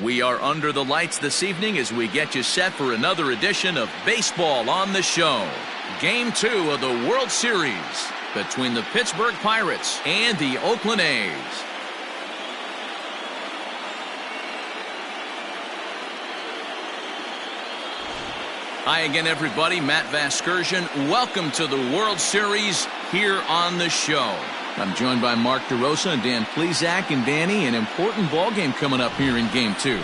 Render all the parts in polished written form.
We are under the lights this evening as we get you set for another edition of Baseball on the Show. Game 2 of the World Series between the Pittsburgh Pirates and the Oakland A's. Hi again, everybody. Matt Vasgersian. Welcome to the World Series here on the show. I'm joined by Mark DeRosa and Dan Plesac. And Danny, an important ball game coming up here in Game 2.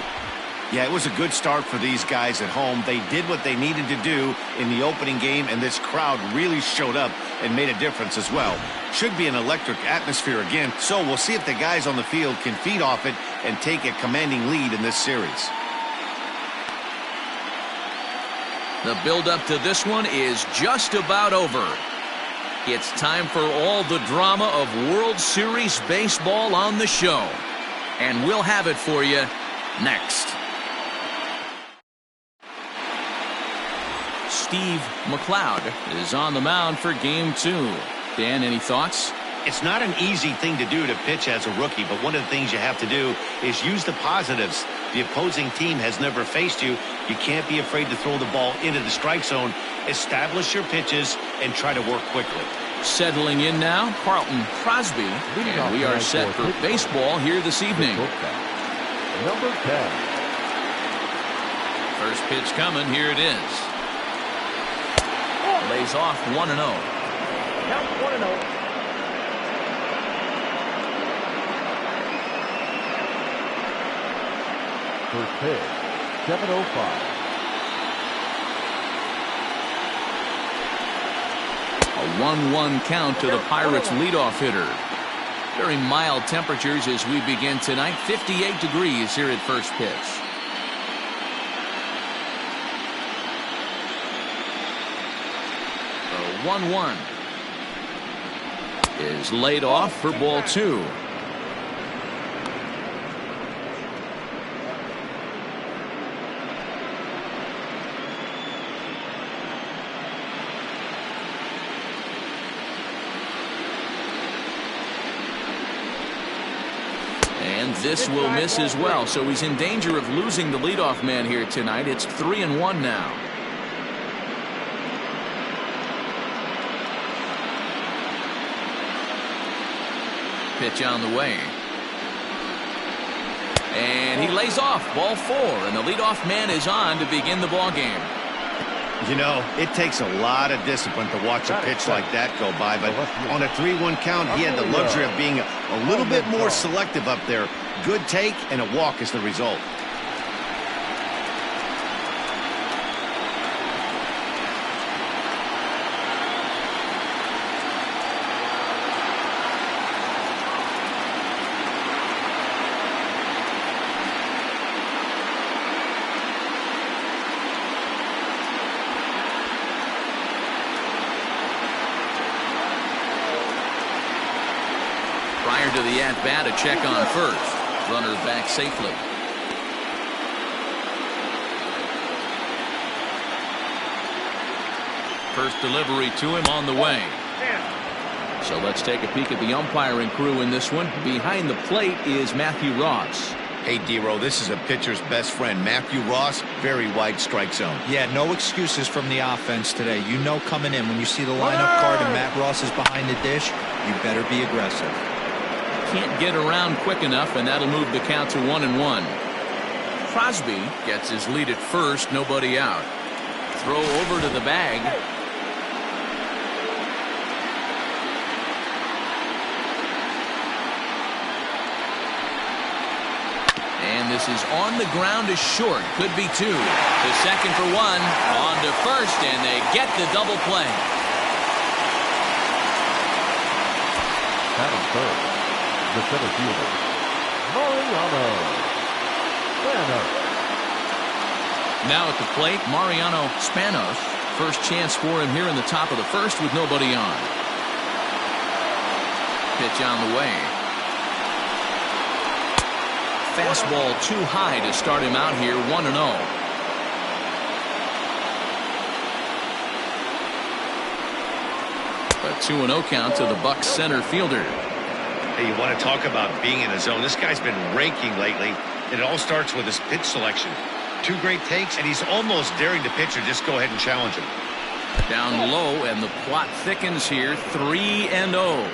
Yeah, it was a good start for these guys at home. They did what they needed to do in the opening game, and this crowd really showed up and made a difference as well. Should be an electric atmosphere again, so we'll see if the guys on the field can feed off it and take a commanding lead in this series. The build-up to this one is just about over. It's time for all the drama of World Series baseball on the show. And we'll have it for you next. Steve McLeod is on the mound for Game 2. Dan, any thoughts? It's not an easy thing to do to pitch as a rookie, but one of the things you have to do is use the positives. The opposing team has never faced you. You can't be afraid to throw the ball into the strike zone. Establish your pitches and try to work quickly. Settling in now, Carlton Crosby, and we are set for baseball here this evening. Number 10. First pitch coming, here it is. Lays off 1-0. Count 1-0. First pitch, 7:05. A 1-1 count to the Pirates leadoff hitter. Very mild temperatures as we begin tonight. 58 degrees here at first pitch. The 1-1 is laid off for ball 2. And this will miss as well, so he's in danger of losing the leadoff man here tonight. It's 3-1 now. Pitch on the way. And he lays off, ball 4, and the leadoff man is on to begin the ball game. You know, it takes a lot of discipline to watch a pitch like that go by, but on a 3-1 count, he had the luxury of being a little bit more selective up there. Good take, and a walk is the result. Prior to the at-bat, a check on first. Runner back safely. First delivery to him on the way. So let's take a peek at the umpiring crew in this one. Behind the plate is Matthew Ross. Hey, D-Row, this is a pitcher's best friend. Matthew Ross, very wide strike zone. Yeah, no excuses from the offense today. You know coming in when you see the lineup card and Matt Ross is behind the dish, you better be aggressive. Can't get around quick enough, and that'll move the count to 1-1. Crosby gets his lead at first, nobody out. Throw over to the bag. And this is on the ground is short. Could be 2. To second for 1. On to first, and they get the double play. Batting first, the center fielder, Mariano Spanos. Now at the plate, Mariano Spanos. First chance for him here in the top of the first with nobody on. Pitch on the way. Fastball too high to start him out here, 1-0. A 2-0 count to the Bucs center fielder. Hey, you want to talk about being in the zone? This guy's been raking lately. It all starts with his pitch selection. 2 great takes, and he's almost daring the pitcher just go ahead and challenge him. Down low, and the plot thickens here. 3-0.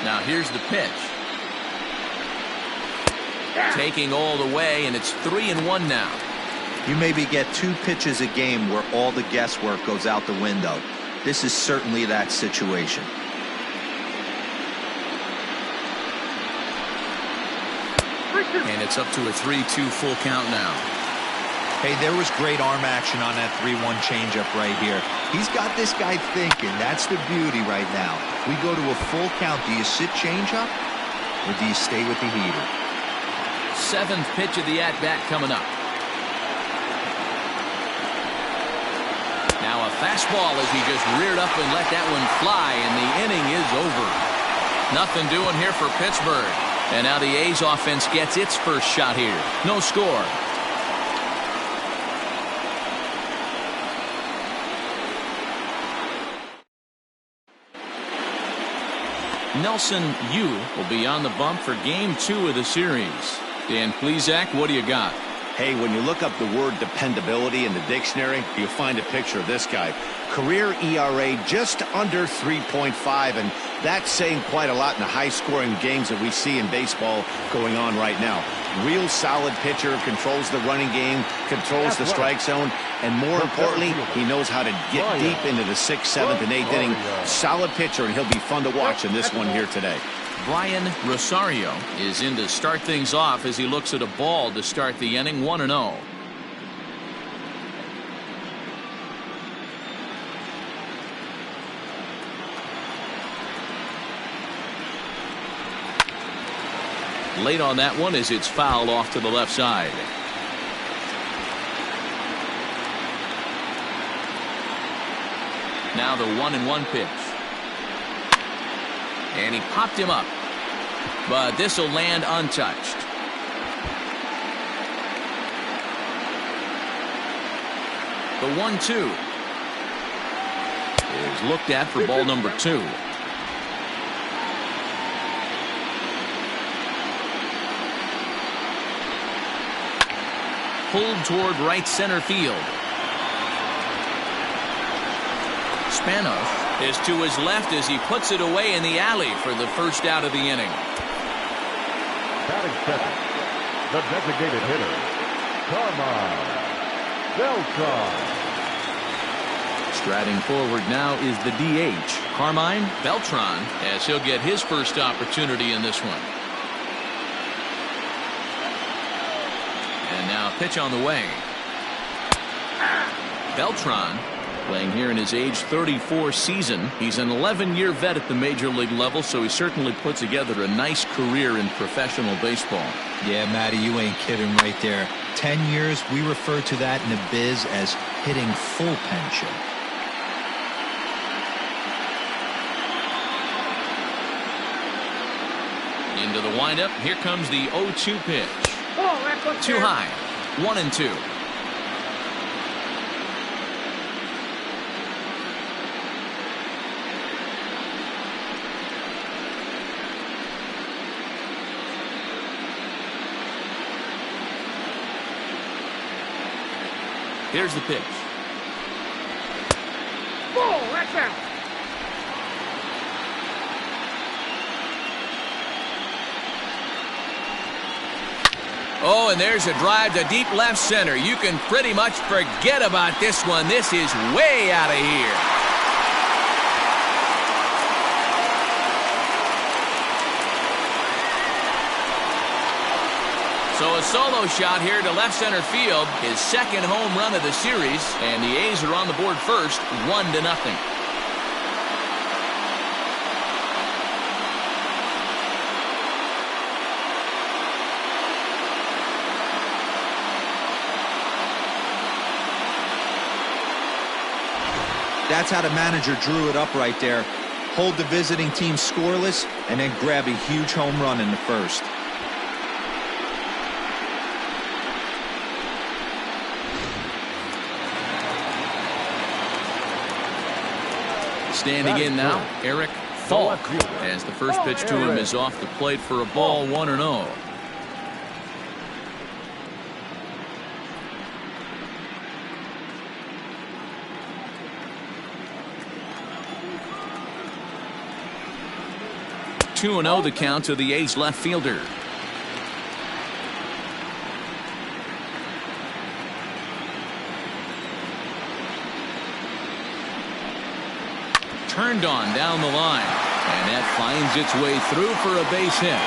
Now here's the pitch. Taking all the way, and it's 3-1 now. You maybe get 2 pitches a game where all the guesswork goes out the window. This is certainly that situation. And it's up to a 3-2 full count now. Hey, there was great arm action on that 3-1 changeup right here. He's got this guy thinking. That's the beauty right now. We go to a full count. Do you sit changeup or do you stay with the heater? 7th pitch of the at-bat coming up. Now a fastball as he just reared up and let that one fly, and the inning is over. Nothing doing here for Pittsburgh. And now the A's offense gets its first shot here. No score. Nelson Yu will be on the bump for Game 2 of the series. Dan Plesac, what do you got? Hey, when you look up the word dependability in the dictionary, you'll find a picture of this guy. Career ERA just under 3.5, and that's saying quite a lot in the high-scoring games that we see in baseball going on right now. Real solid pitcher, controls the running game, controls the strike zone, and more importantly, he knows how to get deep into the 6th, 7th, and 8th inning. Solid pitcher, and he'll be fun to watch in this one here today. Brian Rosario is in to start things off as he looks at a ball to start the inning. 1-0. Late on that one as it's fouled off to the left side. Now the 1-1 pitch. And he popped him up. But this will land untouched. The 1-2 is looked at for ball number 2. Pulled toward right center field. Spanos is to his left as he puts it away in the alley for the first out of the inning. Batting second, the designated hitter, Carmine Beltran. Striding forward now is the DH, Carmine Beltran, as he'll get his first opportunity in this one. And now pitch on the way. Beltran playing here in his age 34 season. He's an 11-year vet at the major league level, so he certainly put together a nice career in professional baseball. Yeah, Matty, you ain't kidding right there. 10 years, we refer to that in the biz as hitting full pension. Into the windup. Here comes the 0-2 pitch. Too high. 1-2. Here's the pitch. Ball, that's out. Oh, and there's a drive to deep left center. You can pretty much forget about this one. This is way out of here. So a solo shot here to left center field, his second home run of the series, and the A's are on the board first, 1-0. That's how the manager drew it up right there. Hold the visiting team scoreless and then grab a huge home run in the first. Standing in now, Eric Falk, as the first pitch to him is off the plate for a ball, 1-0. Two and 0 the count to the A's left fielder. Turned on down the line, and that finds its way through for a base hit.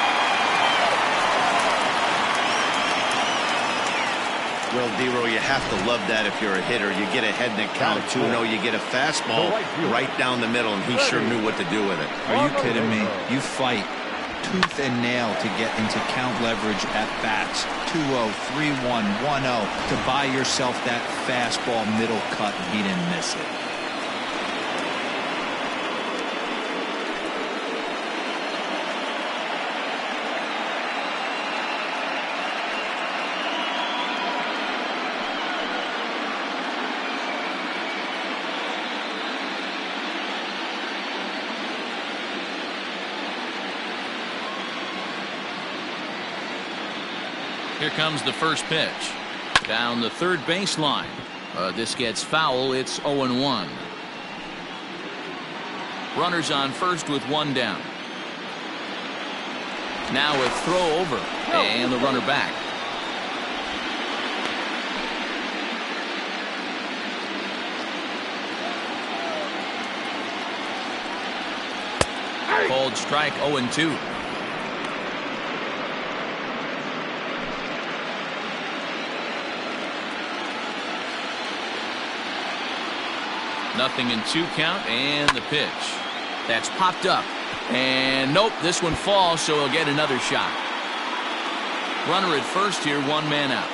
Well, D-Row, you have to love that if you're a hitter. You get ahead in the count 2-0, you get a fastball right down the middle, and he sure knew what to do with it. Are you kidding me? You fight tooth and nail to get into count leverage at bats. 2-0, 3-1, 1-0 to buy yourself that fastball middle cut, and he didn't miss it. Here comes the first pitch. Down the third baseline. This gets foul. It's 0-1. Runners on first with one down. Now a throw over. And the runner back. Called strike, 0-2. Nothing in 2 count, and the pitch. That's popped up. And nope, this one falls, so he'll get another shot. Runner at first here, 1 man out.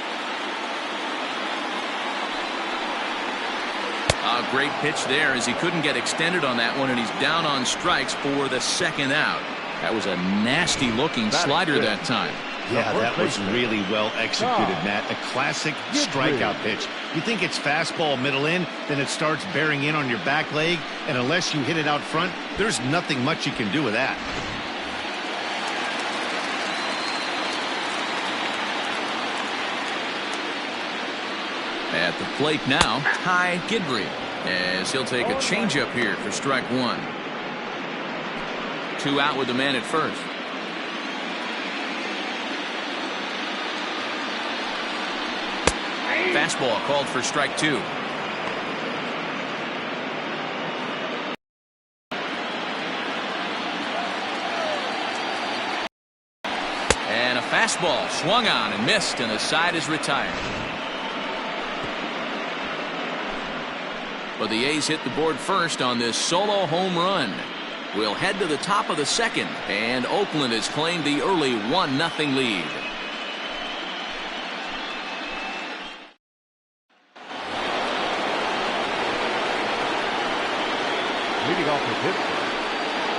A great pitch there as he couldn't get extended on that one, and he's down on strikes for the 2nd out. That was a nasty looking slider that time. Yeah, that was really well executed, Matt. A classic strikeout pitch. You think it's fastball middle in, then it starts bearing in on your back leg, and unless you hit it out front, there's nothing much you can do with that. At the plate now, Ty Gidry, as he'll take a changeup here for strike 1. 2 out with the man at first. Fastball called for strike 2. And a fastball swung on and missed, and the side is retired. But the A's hit the board first on this solo home run. We'll head to the top of the 2nd, and Oakland has claimed the early 1-0 lead. Leading off the pitch,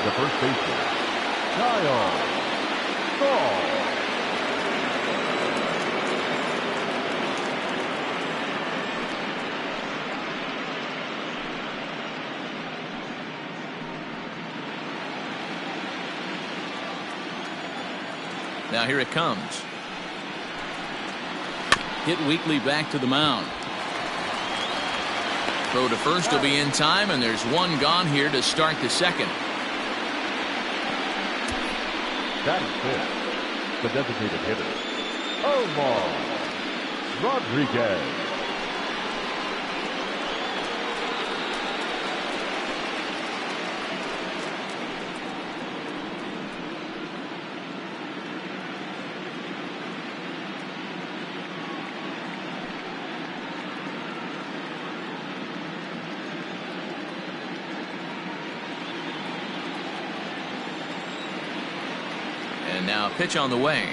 the first baseman, Kyle Saul. Now here it comes. Hit weakly back to the mound. Throw to first will be in time, and there's 1 gone here to start the 2nd. Batting fifth, the designated hitter, Omar Rodriguez. And now pitch on the way.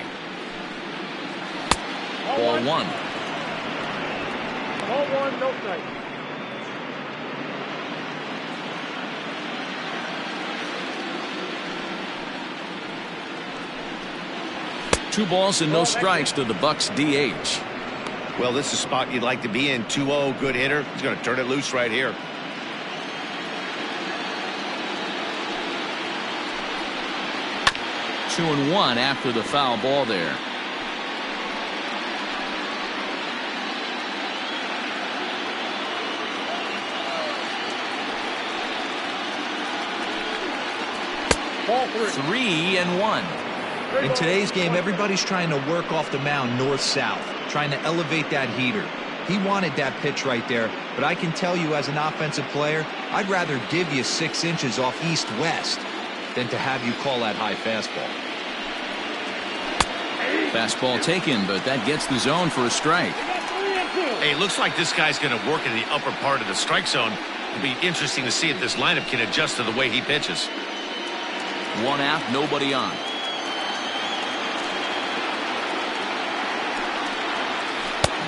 Ball 1. Ball 1, no strike. Two balls and no strikes to the Bucks DH. Well, this is a spot you'd like to be in. 2-0, good hitter. He's going to turn it loose right here. 2-1 after the foul ball there. Ball 3-1. In today's game, everybody's trying to work off the mound north-south, trying to elevate that heater. He wanted that pitch right there, but I can tell you as an offensive player, I'd rather give you 6 inches off east-west than to have you call that high fastball. Fastball taken, but that gets the zone for a strike. Hey, looks like this guy's going to work in the upper part of the strike zone. It'll be interesting to see if this lineup can adjust to the way he pitches. 1 out, nobody on.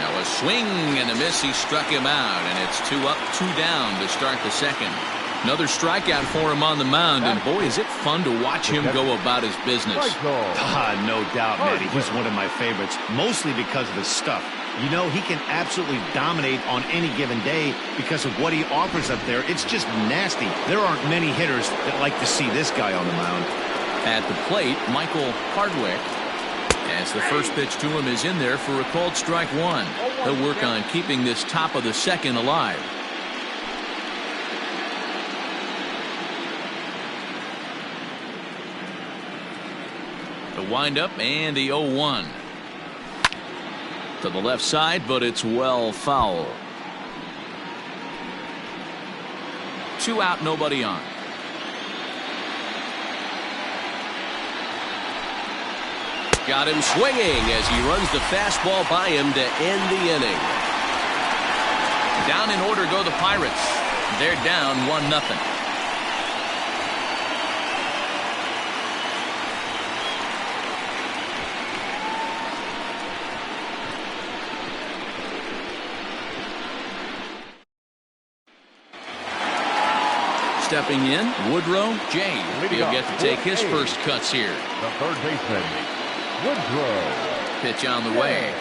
Now a swing and a miss. He struck him out, and it's 2 up, 2 down to start the second. Another strikeout for him on the mound, and boy, is it fun to watch him go about his business. No doubt, Matty. He's one of my favorites, mostly because of his stuff. You know, he can absolutely dominate on any given day because of what he offers up there. It's just nasty. There aren't many hitters that like to see this guy on the mound. At the plate, Michael Hardwick, as the first pitch to him is in there for a called strike 1. He'll work on keeping this top of the second alive. The windup and the 0-1. To the left side, but it's well foul. 2 out, nobody on. Got him swinging as he runs the fastball by him to end the inning. Down in order go the Pirates. They're down 1-0. Stepping in, Woodrow J. He'll get to take his first cuts here. The third baseman, Woodrow. Pitch on the way.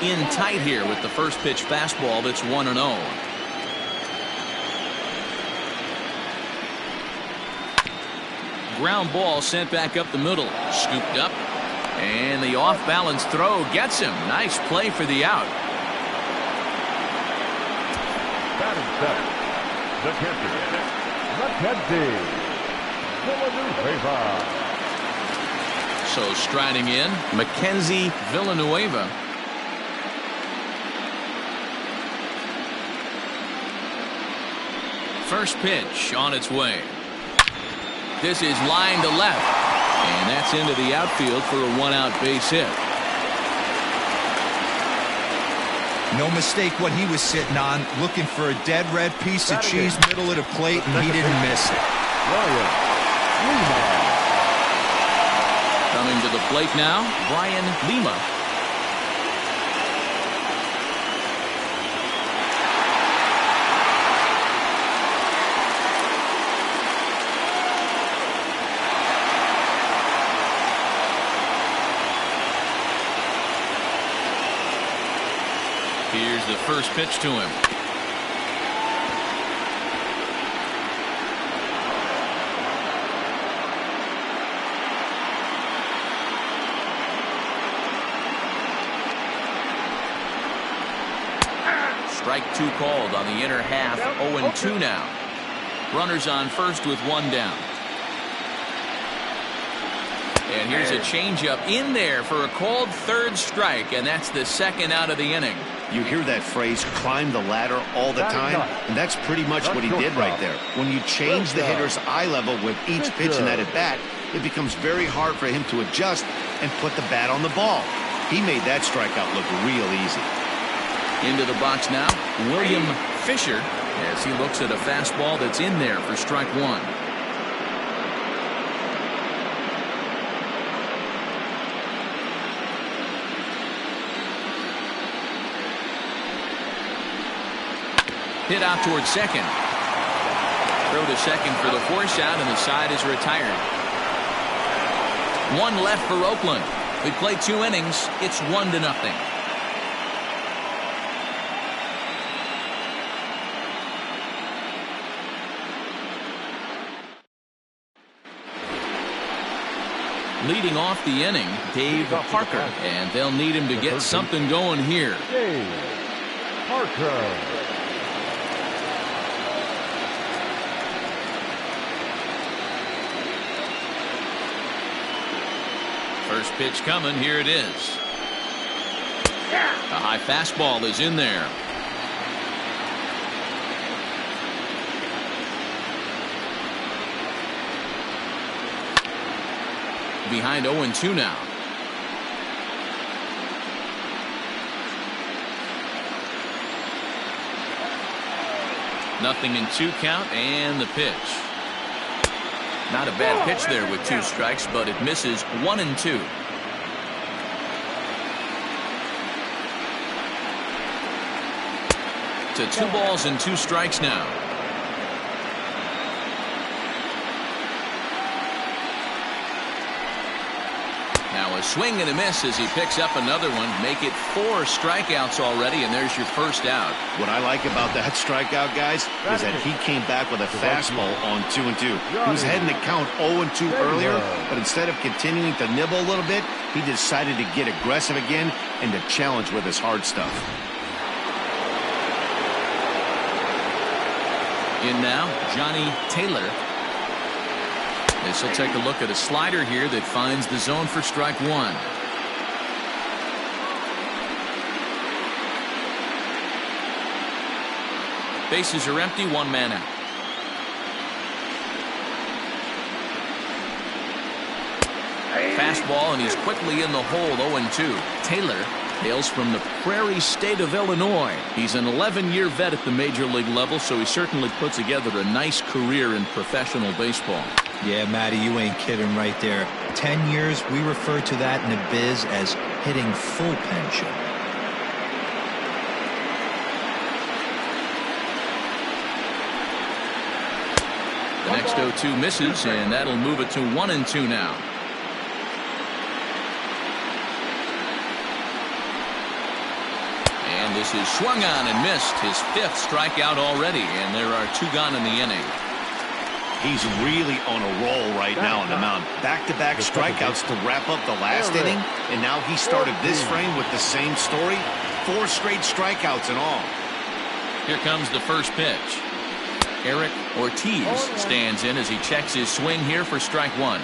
In tight here with the first pitch fastball that's 1-0. Ground ball sent back up the middle. Scooped up. And the off-balance throw gets him. Nice play for the out. Batting center, the catcher, Mackenzie Villanueva. So striding in, Mackenzie Villanueva. First pitch on its way. This is line to left, and that's into the outfield for a 1-out base hit. No mistake what he was sitting on, looking for a dead red piece of cheese middle of the plate, and he didn't miss it. Coming to the plate now, Brian Lima. Here's the first pitch to him. Strike 2 called on the inner half. 0-2 now. Runners on first with 1 down. And here's a changeup in there for a called third strike, and that's the second out of the inning. You hear that phrase, climb the ladder, all the time, and that's pretty much what he did right there. When you change the hitter's eye level with each pitch in that at-bat, it becomes very hard for him to adjust and put the bat on the ball. He made that strikeout look real easy. Into the box now, William Fisher, as he looks at a fastball that's in there for strike 1. Hit out towards second. Throw to second for the force out, and the side is retired. 1 left for Oakland. We played 2 innings. It's 1-0. Leading off the inning, Dave Parker, and they'll need him to get something going here. Dave Parker. First pitch coming, here it is. A high fastball is in there. Behind 0-2 now. Nothing in 2 count, and the pitch. Not a bad pitch there with 2 strikes, but it misses 1-2. To 2 balls and 2 strikes now. Now a swing and a miss as he picks up another one. Make it 4 strikeouts already, and there's your first out. What I like about that strikeout, guys, is that he came back with a fastball on 2-2. He was heading to count 0-2 earlier, but instead of continuing to nibble a little bit, he decided to get aggressive again and to challenge with his hard stuff. In now, Johnny Taylor. This will take a look at a slider here that finds the zone for strike 1. Bases are empty, 1 man out. Fastball, and he's quickly in the hole. 0-2. Taylor hails from the prairie state of Illinois. He's an 11-year vet at the major league level, so he certainly put together a nice career in professional baseball. Yeah, Matty, you ain't kidding right there. 10 years, we refer to that in the biz as hitting full pension. The next 0-2 misses, and that'll move it to 1-2 now. And this is swung on and missed. His 5th strikeout already, and there are 2 gone in the inning. He's really on a roll right now on the mound. Back-to-back strikeouts to wrap up the last inning, and now he started this frame with the same story. 4 straight strikeouts in all. Here comes the first pitch. Eric Ortiz stands in as he checks his swing here for strike 1.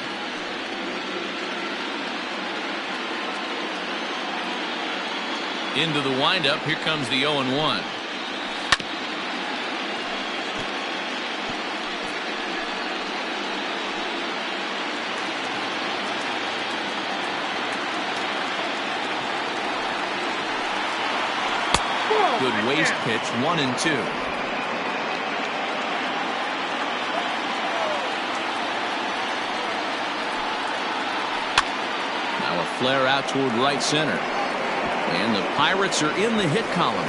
Into the windup. Here comes the 0-1. Good waist pitch, 1-2. Now a flare out toward right center. And the Pirates are in the hit column.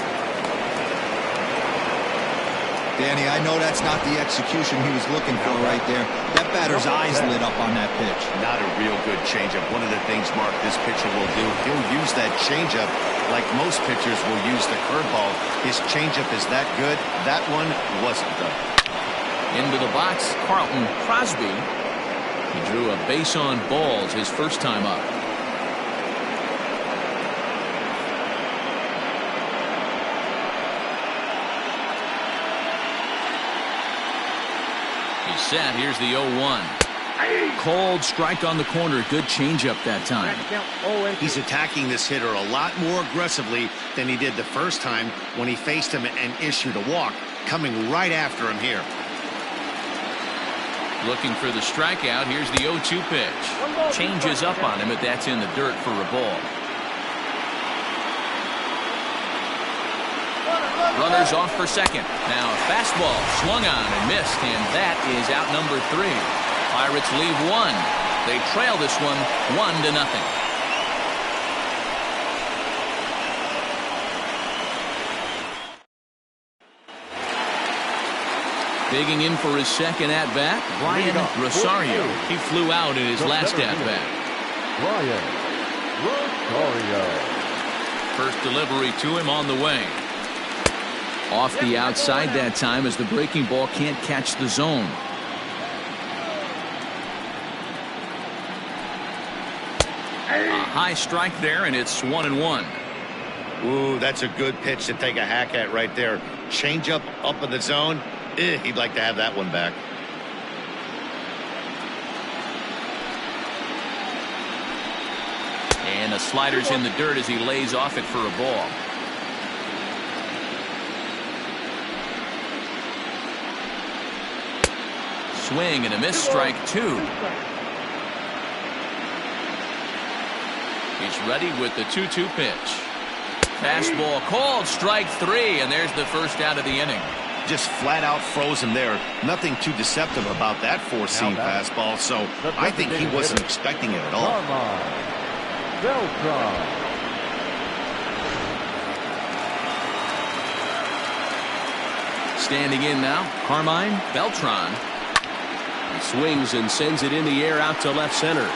Danny, I know that's not the execution he was looking for right there. That batter's eyes lit up on that pitch. Not a real good changeup. One of the things, Mark, this pitcher will do, he'll use that changeup like most pitchers will use the curveball. His changeup is that good. That one wasn't, though. Into the box, Carlton Crosby. He drew a base on balls his first time up. Set. Here's the 0-1. Cold strike on the corner. Good changeup that time. He's attacking this hitter a lot more aggressively than he did the first time when he faced him and issued a walk. Coming right after him here. Looking for the strikeout. Here's the 0-2 pitch. Changes up on him, but that's in the dirt for a ball. Runners off for second. Now a fastball swung on and missed, and that is out number 3. Pirates leave 1. They trail this one 1-0. Digging in for his second at-bat, Brian Rosario. He flew out in his last at-bat. Brian Rosario. First delivery to him on the way. Off the outside that time as the breaking ball can't catch the zone. A high strike there, and it's 1-1. Ooh, that's a good pitch to take a hack at right there. Change up in the zone. He'd like to have that one back. And the slider's in the dirt as he lays off it for a ball. Swing and a miss, strike 2. He's ready with the 2-2 pitch. Fastball called, strike 3, and there's the first out of the inning. Just flat out froze him there. Nothing too deceptive about that four-seam fastball, so I think he wasn't expecting it at all. Standing in now, Carmine Beltran. He swings and sends it in the air out to left center.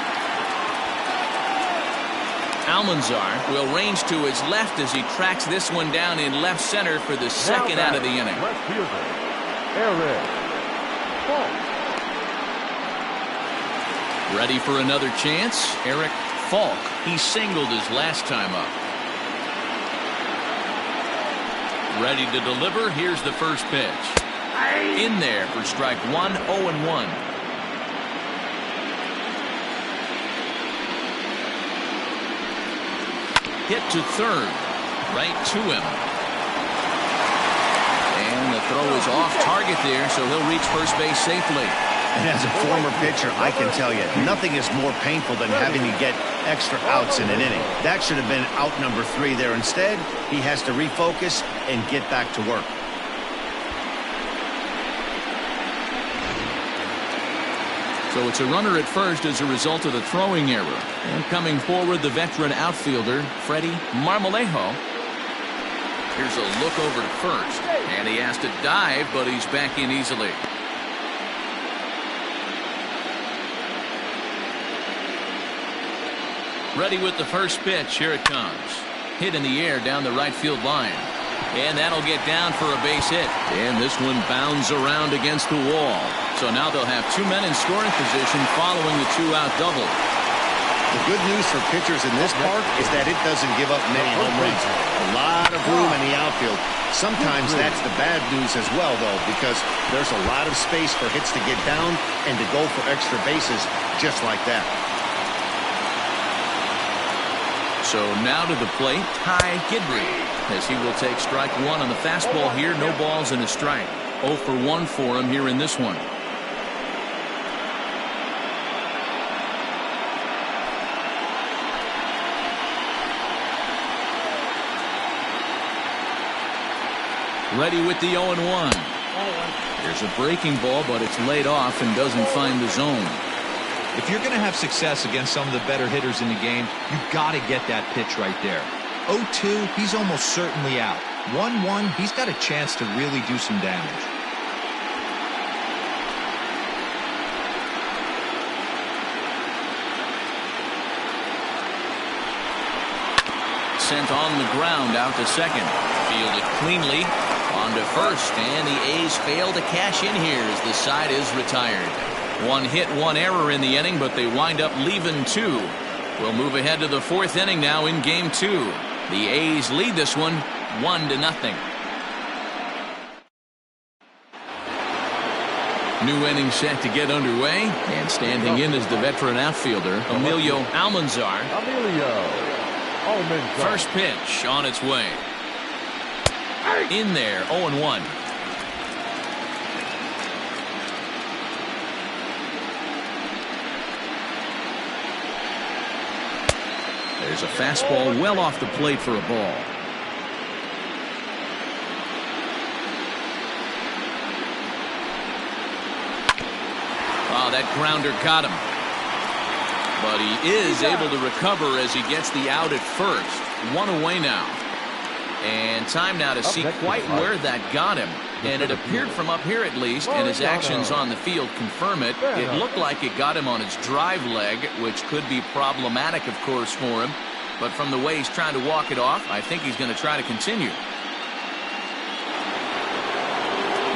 Almanzar will range to his left as he tracks this one down in left center for the second out of the inning. Left fielder, Eric Falk. Ready for another chance? Eric Falk. He singled his last time up. Ready to deliver. Here's the first pitch. In there for strike 1, 0-1. Hit to third. Right to him. And the throw is off target there, so he'll reach first base safely. And as a former pitcher, I can tell you, nothing is more painful than having to get extra outs in an inning. That should have been out number 3 there. Instead, he has to refocus and get back to work. So it's a runner at first as a result of the throwing error. And coming forward, the veteran outfielder, Freddie Marmolejo. Here's a look over to first. And he has to dive, but he's back in easily. Ready with the first pitch. Here it comes. Hit in the air down the right field line. And that'll get down for a base hit. And this one bounds around against the wall. So now they'll have 2 men in scoring position following the 2-out double. The good news for pitchers in this park is that it doesn't give up many home runs. A lot of room in the outfield. Sometimes that's the bad news as well, though, because there's a lot of space for hits to get down and to go for extra bases just like that. So now to the plate, Ty Gidry, as he will take strike 1 on the fastball here. No balls and a strike. 0 for 1 for him here in this one. Ready with the 0-1. There's a breaking ball, but it's laid off and doesn't find the zone. If you're going to have success against some of the better hitters in the game, you've got to get that pitch right there. 0-2, he's almost certainly out. 1-1, he's got a chance to really do some damage. Sent on the ground out to second. Fielded cleanly. On to first, and the A's fail to cash in here as the side is retired. 1 hit, 1 error in the inning, but they wind up leaving 2. We'll move ahead to the 4th inning now in game 2. The A's lead this one 1-0. New inning set to get underway, and standing in is the veteran outfielder, Emilio Almanzar. First pitch on its way. In there, 0-1. There's a fastball well off the plate for a ball. Oh, that grounder got him. But he is able to recover as he gets the out at first. 1 away now. And time now to see quite where that got him. And it appeared from up here at least, and his actions on the field confirm it. It looked like it got him on his drive leg, which could be problematic, of course, for him. But from the way he's trying to walk it off, I think he's going to try to continue.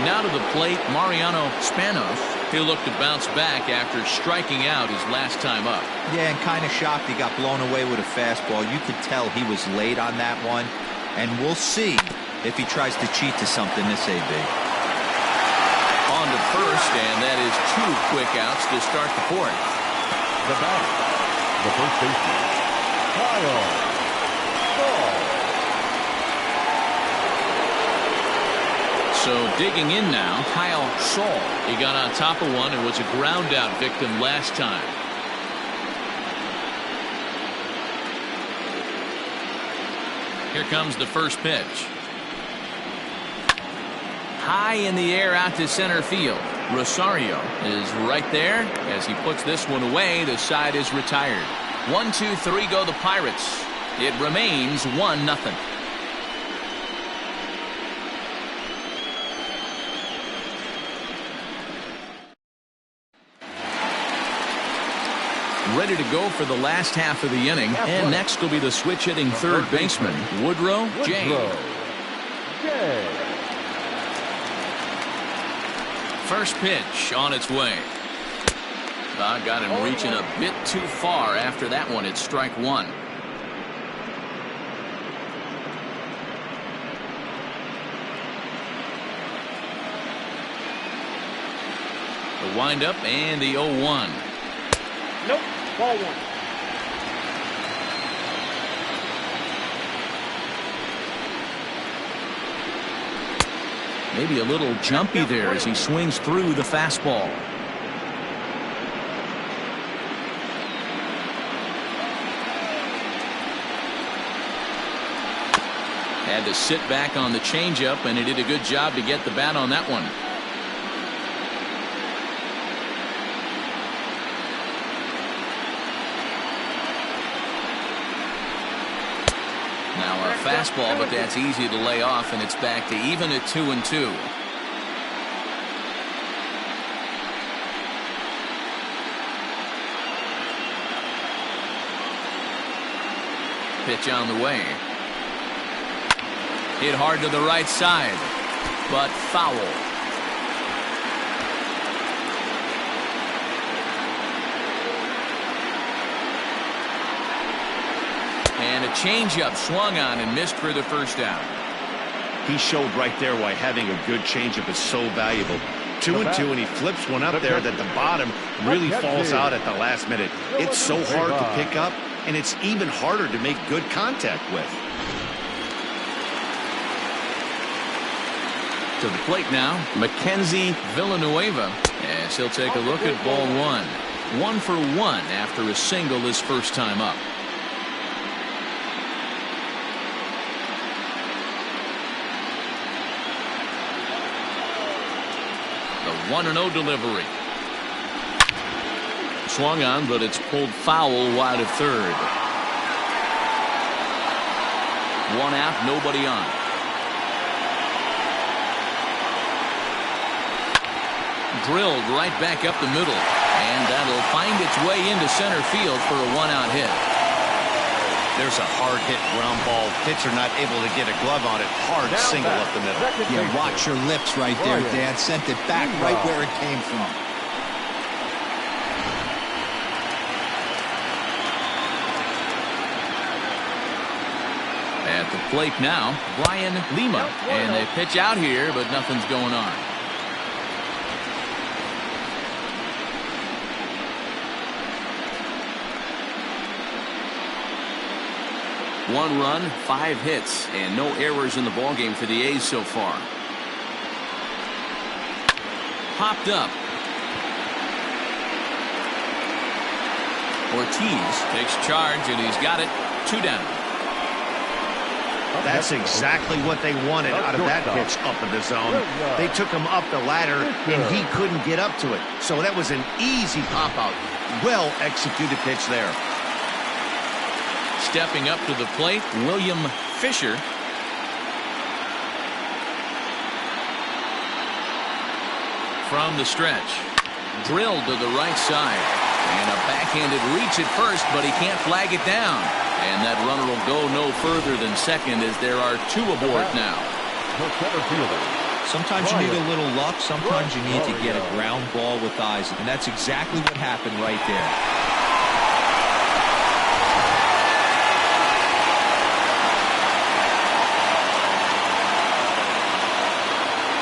Now to the plate, Mariano Spanos. He'll look to bounce back after striking out his last time up. Yeah, and kind of shocked he got blown away with a fastball. You could tell he was late on that one. And we'll see if he tries to cheat to something this AB. On to first, and that is 2 quick outs to start the 4th. The batter, the first baseman, Kyle Saul. So digging in now, Kyle Saul. He got on top of one and was a ground out victim last time. Here comes the first pitch. High in the air out to center field. Rosario is right there as he puts this one away. The side is retired. 1, 2, 3 go the Pirates. It remains 1-0. Ready to go for the last half of the inning. And next will be the switch-hitting third baseman, Woodrow J. First pitch on its way. Got him reaching a bit too far after that one. It's strike 1. The windup and the 0-1. Nope, ball 1. Maybe a little jumpy there as he swings through the fastball. Had to sit back on the changeup, and he did a good job to get the bat on that one. Now a fastball, but that's easy to lay off, and it's back to even at 2-2. Pitch on the way. Hit hard to the right side, but foul. And a changeup swung on and missed for the first out. He showed right there why having a good changeup is so valuable. 2-2, and he flips one up there that the bottom really falls out at the last minute. It's so hard to pick up, and it's even harder to make good contact with. To the plate now, Mackenzie Villanueva, as he'll take a look at ball 1. 1 for 1 after a single his first time up. The 1-0 delivery. Swung on, but it's pulled foul wide of third. 1 out, nobody on. Drilled right back up the middle, and that'll find its way into center field for a 1-out hit. There's a hard hit ground ball. Pitcher not able to get a glove on it. Hard single up the middle. Yeah, watch your lips right there, Dan. Sent it back right where it came from. At the plate now, Brian Lima, and they pitch out here, but nothing's going on. One run, 5 hits, and no errors in the ballgame for the A's so far. Popped up. Ortiz takes charge, and he's got it. 2 down. That's exactly what they wanted out of that pitch up in the zone. They took him up the ladder, and he couldn't get up to it. So that was an easy pop-out. Well executed pitch there. Stepping up to the plate, William Fisher. From the stretch. Drilled to the right side. And a backhanded reach at first, but he can't flag it down. And that runner will go no further than second as there are 2 aboard now. The center fielder, Sometimes you need a little luck. Sometimes you need to get a ground ball with eyes. And that's exactly what happened right there.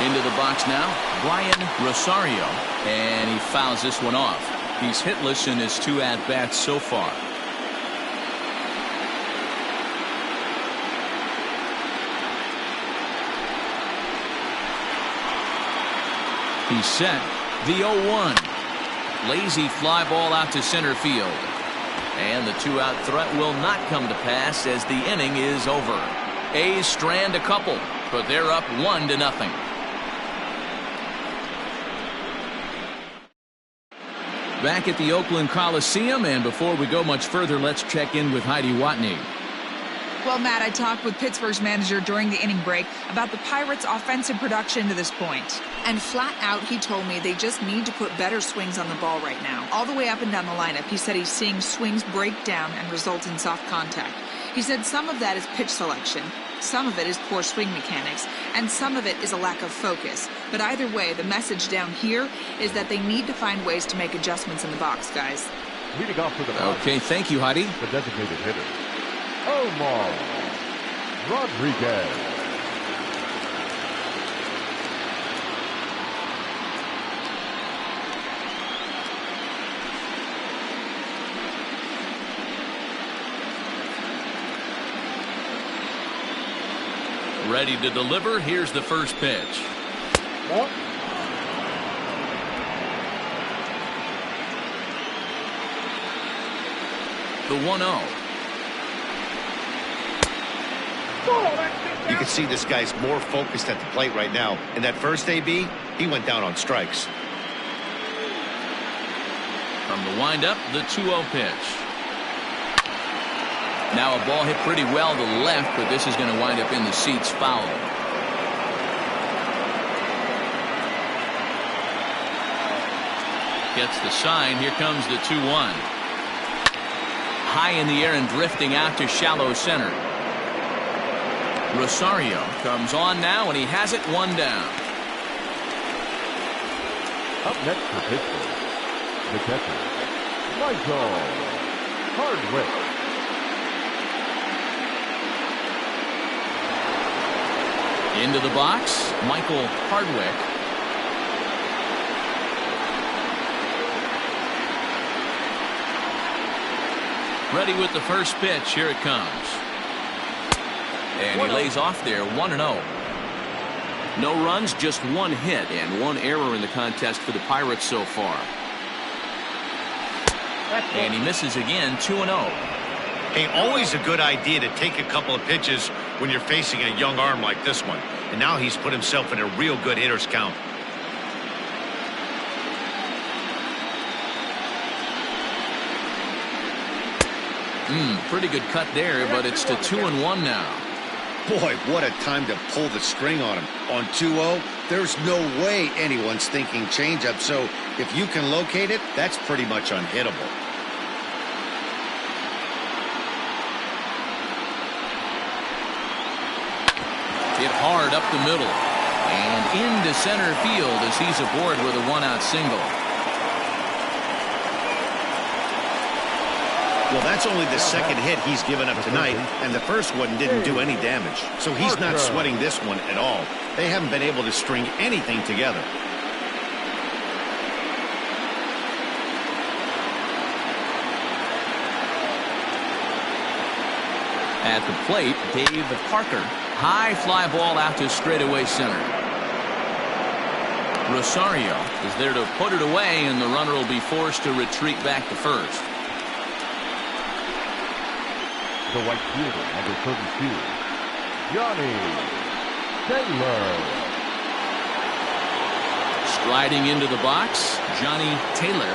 Into the box now, Brian Rosario, and he fouls this one off. He's hitless in his 2 at-bats so far. He's set. The 0-1. Lazy fly ball out to center field. And the 2-out threat will not come to pass as the inning is over. A's strand a couple, but they're up 1-0. Back at the Oakland Coliseum, and before we go much further, let's check in with Heidi Watney. Well, Matt, I talked with Pittsburgh's manager during the inning break about the Pirates' offensive production to this point. And flat out, he told me they just need to put better swings on the ball right now. All the way up and down the lineup, he said he's seeing swings break down and result in soft contact. He said some of that is pitch selection, some of it is poor swing mechanics, and some of it is a lack of focus. But either way, the message down here is that they need to find ways to make adjustments in the box, guys. Leading off for the box. Okay, thank you, Heidi. The designated hitter, Omar Rodriguez. Ready to deliver. Here's the first pitch. Well, The 1-0. You can see this guy's more focused at the plate right now. In that first AB, he went down on strikes. From the windup, the 2-0 pitch. Now a ball hit pretty well to the left, but this is going to wind up in the seats foul. Gets the sign. Here comes the 2-1. High in the air and drifting out to shallow center. Rosario comes on now, and he has it 1 down. up next for Pittsburgh, the catcher, Michael Hardwick. Into the box, Michael Hardwick. Ready with the first pitch. Here it comes. And he lays off there, 1-0. No runs, just one hit and one error in the contest for the Pirates so far. And he misses again, 2-0. Hey, always a good idea to take a couple of pitches when you're facing a young arm like this one. And now he's put himself in a real good hitter's count. Pretty good cut there, but it's to 2-1 now. Boy, what a time to pull the string on him. On 2-0, there's no way anyone's thinking changeup, so if you can locate it, that's pretty much unhittable. Hit hard up the middle and into center field as he's aboard with a one-out single. Well, that's only the second hit he's given up tonight, and the first one didn't do any damage. So he's not sweating this one at all. They haven't been able to string anything together. At the plate, Dave Parker. High fly ball out to straightaway center. Rosario is there to put it away, and the runner will be forced to retreat back to first. The right fielder, number 32, Johnny Taylor. Striding into the box, Johnny Taylor.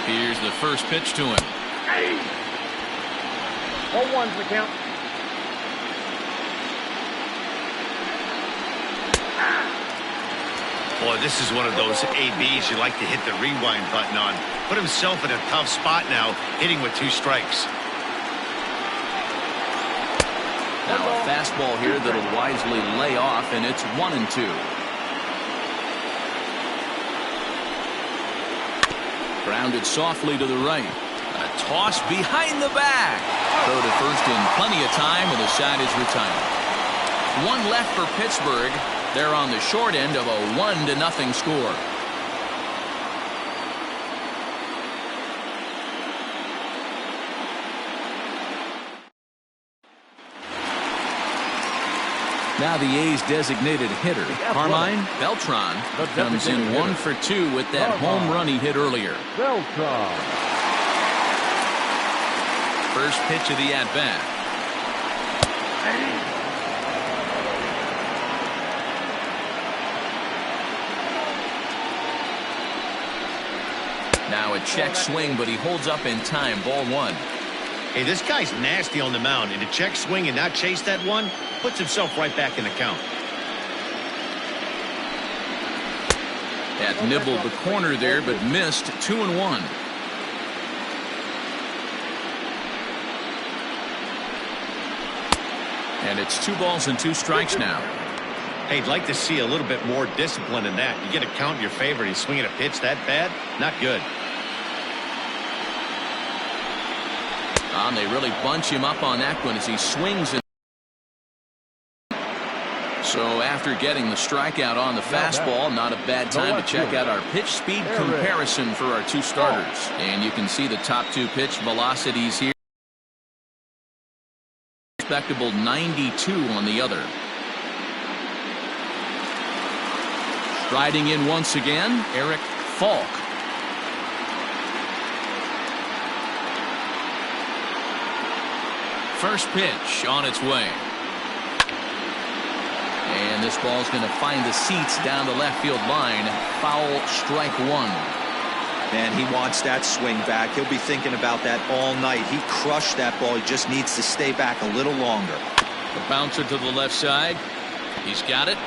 Here's the first pitch to him. 0-1's the count. Boy, this is one of those ABs you like to hit the rewind button on. Put himself in a tough spot now, hitting with 2 strikes. fastball here that'll wisely lay off, and it's 1-2. Grounded softly to the right. A toss behind the back. Throw to first in plenty of time, and the side is retired. One left for Pittsburgh. They're on the short end of a 1-0 score. Now the A's designated hitter, Carmine Beltran, comes in 1 for 2 with that home run he hit earlier. Beltran. First pitch of the at-bat. Now a check swing, but he holds up in time. Ball 1. Hey, this guy's nasty on the mound, and to check swing and not chase that one puts himself right back in the count. That nibbled the corner there, but missed. 2-1. And it's 2 balls and 2 strikes now. Hey, I'd like to see a little bit more discipline in that. You get a count in your favor, and he's swinging a pitch that bad? Not good. And they really bunch him up on that one as he swings. So after getting the strikeout on the fastball, not a bad time to check out our pitch speed comparison for our 2 starters. And you can see the top 2 pitch velocities here. Respectable 92 on the other. Striding in once again, Eric Falk. First pitch on its way. And this ball's going to find the seats down the left field line. Foul, strike 1. Man, he wants that swing back. He'll be thinking about that all night. He crushed that ball. He just needs to stay back a little longer. The bouncer to the left side. He's got it.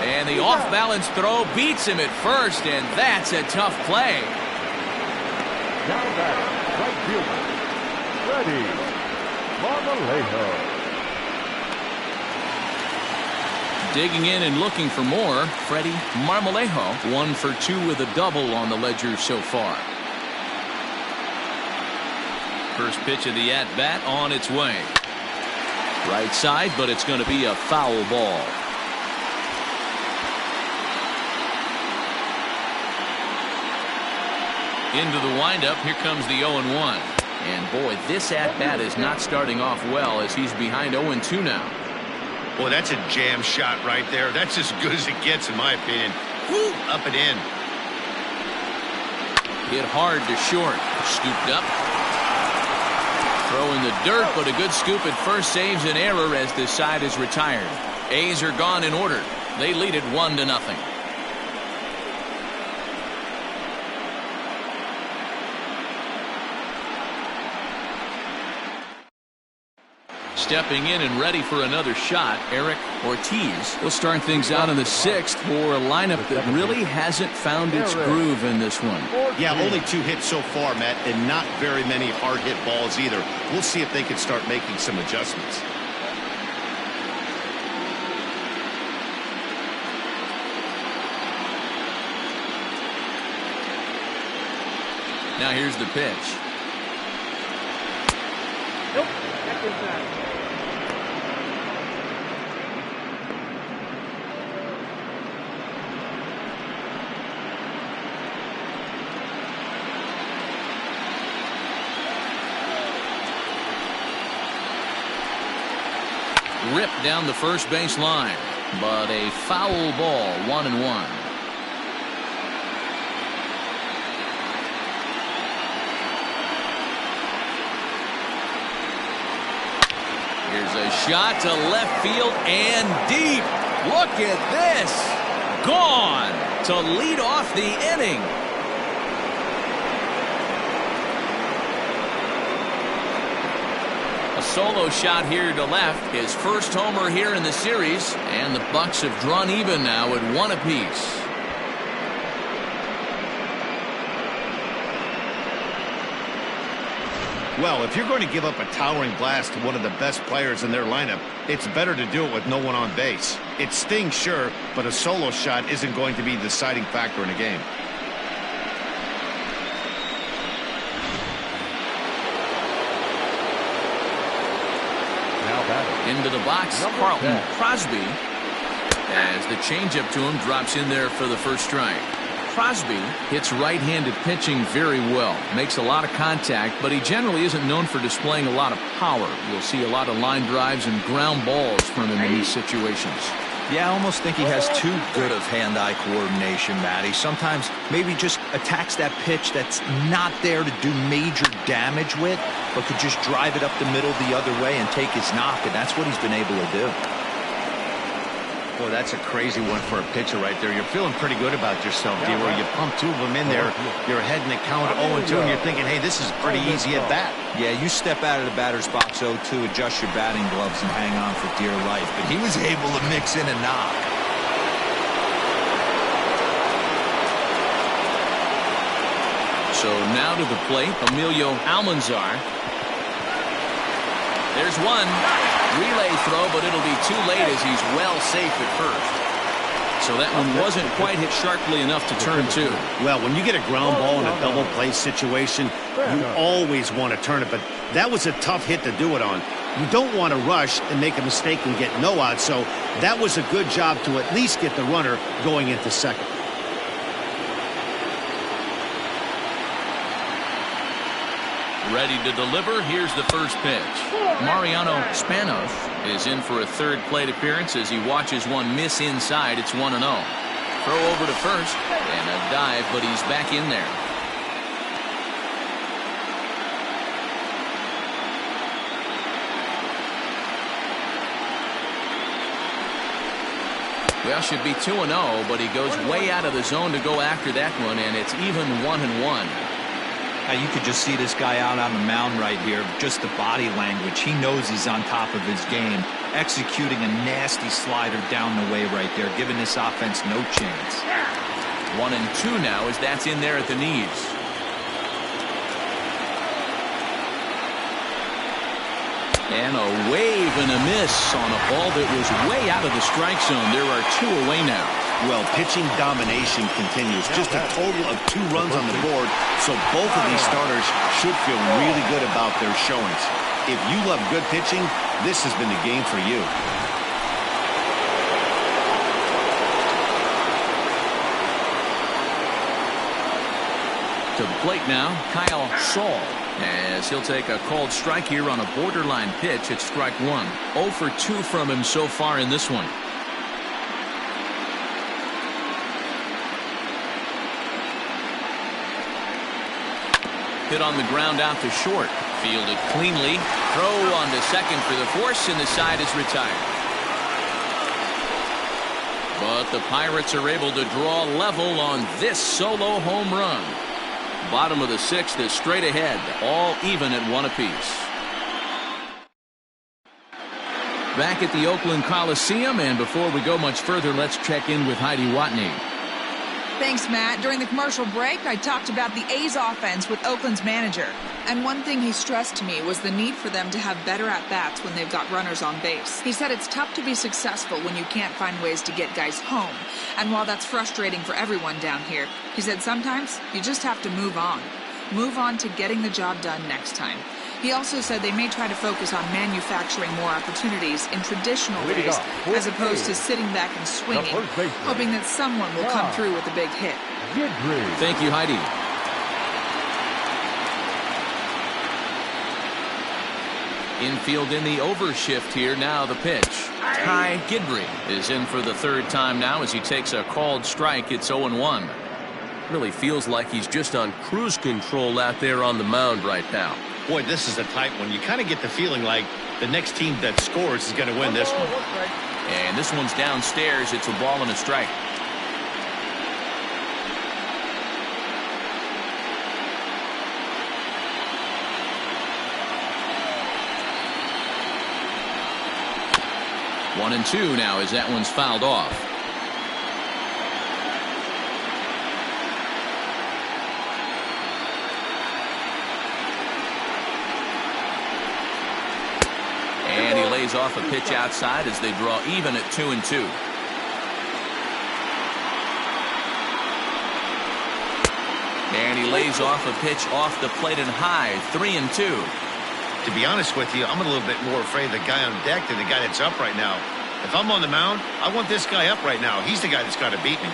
And the off-balance throw beats him at first, and that's a tough play. Now back, right fielder, Freddie Marmolejo. Digging in and looking for more, Freddie Marmolejo, 1 for 2 with a double on the ledger so far. First pitch of the at-bat on its way. Right side, but it's going to be a foul ball. Into the windup, here comes the 0-1. And boy, this at-bat is not starting off well as he's behind 0-2 now. Boy, that's a jam shot right there. That's as good as it gets, in my opinion. Woo, up and in. Hit hard to short. Scooped up. Throw in the dirt, but a good scoop at first saves an error as this side is retired. A's are gone in order. They lead it 1-0. Stepping in and ready for another shot, Eric Ortiz. We'll start things out in the 6th for a lineup that really hasn't found its groove in this one. Yeah, only 2 hits so far, Matt, and not very many hard hit balls either. We'll see if they can start making some adjustments. Now here's the pitch. Nope, that is not. Ripped down the first base line, but a foul ball, 1-1. Here's a shot to left field and deep. Look at this. Gone to lead off the inning. A solo shot here to left, his first homer here in the series, and the Bucks have drawn even now at 1 apiece. Well, if you're going to give up a towering blast to one of the best players in their lineup, it's better to do it with no one on base. It stings, sure, but a solo shot isn't going to be the deciding factor in a game. Now batting. Into the box, Number Carlton 10. Crosby, as the changeup to him drops in there for the first strike. Crosby hits right-handed pitching very well, makes a lot of contact, but he generally isn't known for displaying a lot of power. You'll see a lot of line drives and ground balls from him in these situations. Yeah, I almost think he has too good of hand-eye coordination, Matty. Sometimes maybe just attacks that pitch that's not there to do major damage with, but could just drive it up the middle the other way and take his knock, and that's what he's been able to do. Boy, that's a crazy one for a pitcher right there. You're feeling pretty good about yourself, D-Roy. You pump two of them in there. You're heading the count 0-2, and you're thinking, hey, this is pretty easy at bat. Yeah, you step out of the batter's box 0-2, adjust your batting gloves, and hang on for dear life. But he was able to mix in a knock. So now to the plate, Emilio Almanzar. There's one. Relay throw, but it'll be too late as he's well safe at first. So that one wasn't quite hit sharply enough to turn two. Well, when you get a ground ball in a double play situation, you always want to turn it, but that was a tough hit to do it on. You don't want to rush and make a mistake and get no out, so that was a good job to at least get the runner going into second. Ready to deliver. Here's the first pitch. Mariano Spanos is in for a third plate appearance as he watches one miss inside. It's 1-0. Throw over to first and a dive, but he's back in there. Well, should be 2-0, but he goes way out of the zone to go after that one, and it's even 1-1. You could just see this guy out on the mound right here. Just the body language. He knows he's on top of his game. Executing a nasty slider down the way right there, giving this offense no chance. 1-2 now as that's in there at the knees. And a wave and a miss on a ball that was way out of the strike zone. There are two away now. Well, pitching domination continues. Just a total of 2 runs on the board, so both of these starters should feel really good about their showings. If you love good pitching, this has been the game for you. To the plate now, Kyle Saul, as he'll take a called strike here on a borderline pitch at strike 1. 0 for 2 from him so far in this one. Hit on the ground out to short. Fielded cleanly. Throw on to second for the force, and the side is retired. But the Pirates are able to draw level on this solo home run. Bottom of the 6th is straight ahead, all even at 1 apiece. Back at the Oakland Coliseum, and before we go much further, let's check in with Heidi Watney. Thanks, Matt. During the commercial break, I talked about the A's offense with Oakland's manager. And one thing he stressed to me was the need for them to have better at-bats when they've got runners on base. He said it's tough to be successful when you can't find ways to get guys home. And while that's frustrating for everyone down here, he said sometimes you just have to move on. Move on to getting the job done next time. He also said they may try to focus on manufacturing more opportunities in traditional ways as opposed to sitting back and swinging, hoping that someone will come through with a big hit. Thank you, Heidi. Infield in the overshift here. Now the pitch. Ty Gidry is in for the third time now as he takes a called strike. It's 0-1. Really feels like he's just on cruise control out there on the mound right now. Boy, this is a tight one. You kind of get the feeling like the next team that scores is going to win this one. And this one's downstairs. It's a ball and a strike. One and two now as that one's fouled off. lays off a pitch outside as they draw even at 2-2. And he lays off a pitch off the plate and high, 3-2. To be honest with you, I'm a little bit more afraid of the guy on deck than the guy that's up right now. If I'm on the mound, I want this guy up right now. He's the guy that's got to beat me.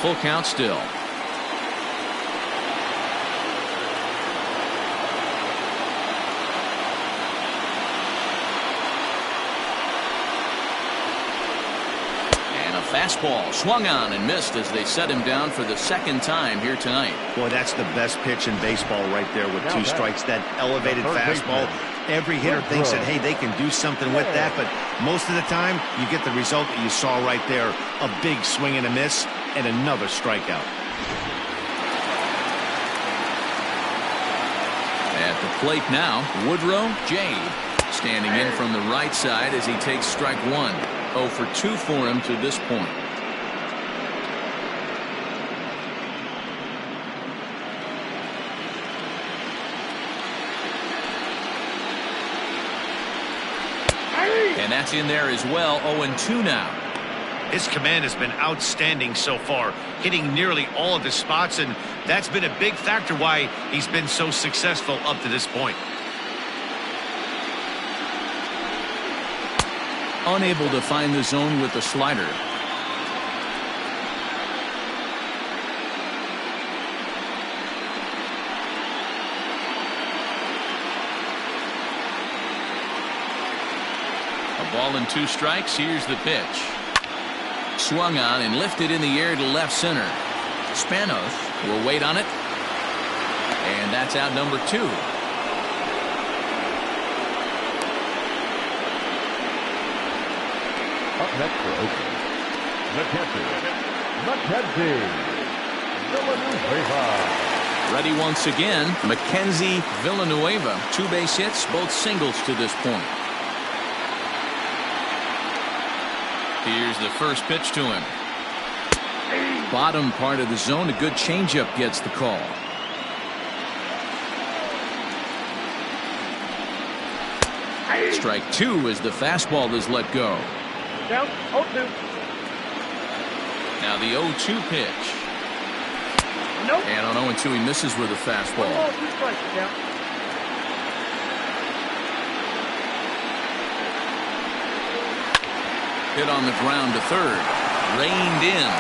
Full count still. Fastball swung on and missed as they set him down for the second time here tonight. Boy, that's the best pitch in baseball right there with 2 strikes. That elevated fastball. Every hitter thinks that, hey, they can do something with that, but most of the time you get the result that you saw right there. A big swing and a miss and another strikeout. At the plate now, Woodrow Jade standing in from the right side as he takes strike 1. 0 for 2 for him to this point. And that's in there as well. 0-2 now. His command has been outstanding so far, hitting nearly all of his spots, and that's been a big factor why he's been so successful up to this point. Unable to find the zone with the slider. A ball and 2 strikes. Here's the pitch. Swung on and lifted in the air to left center. Spanos will wait on it. And that's out number 2. Up next for Oakland, Mackenzie Villanueva. Ready once again, Mackenzie Villanueva. 2 base hits, both singles to this point. Here's the first pitch to him. Bottom part of the zone, a good changeup gets the call. Strike 2 as the fastball is let go. Down 0-2. Now the 0-2 pitch. Nope. And on 0-2 he misses with a fastball. 1 ball, 2 strikes. Down. Hit on the ground to third. Reined in.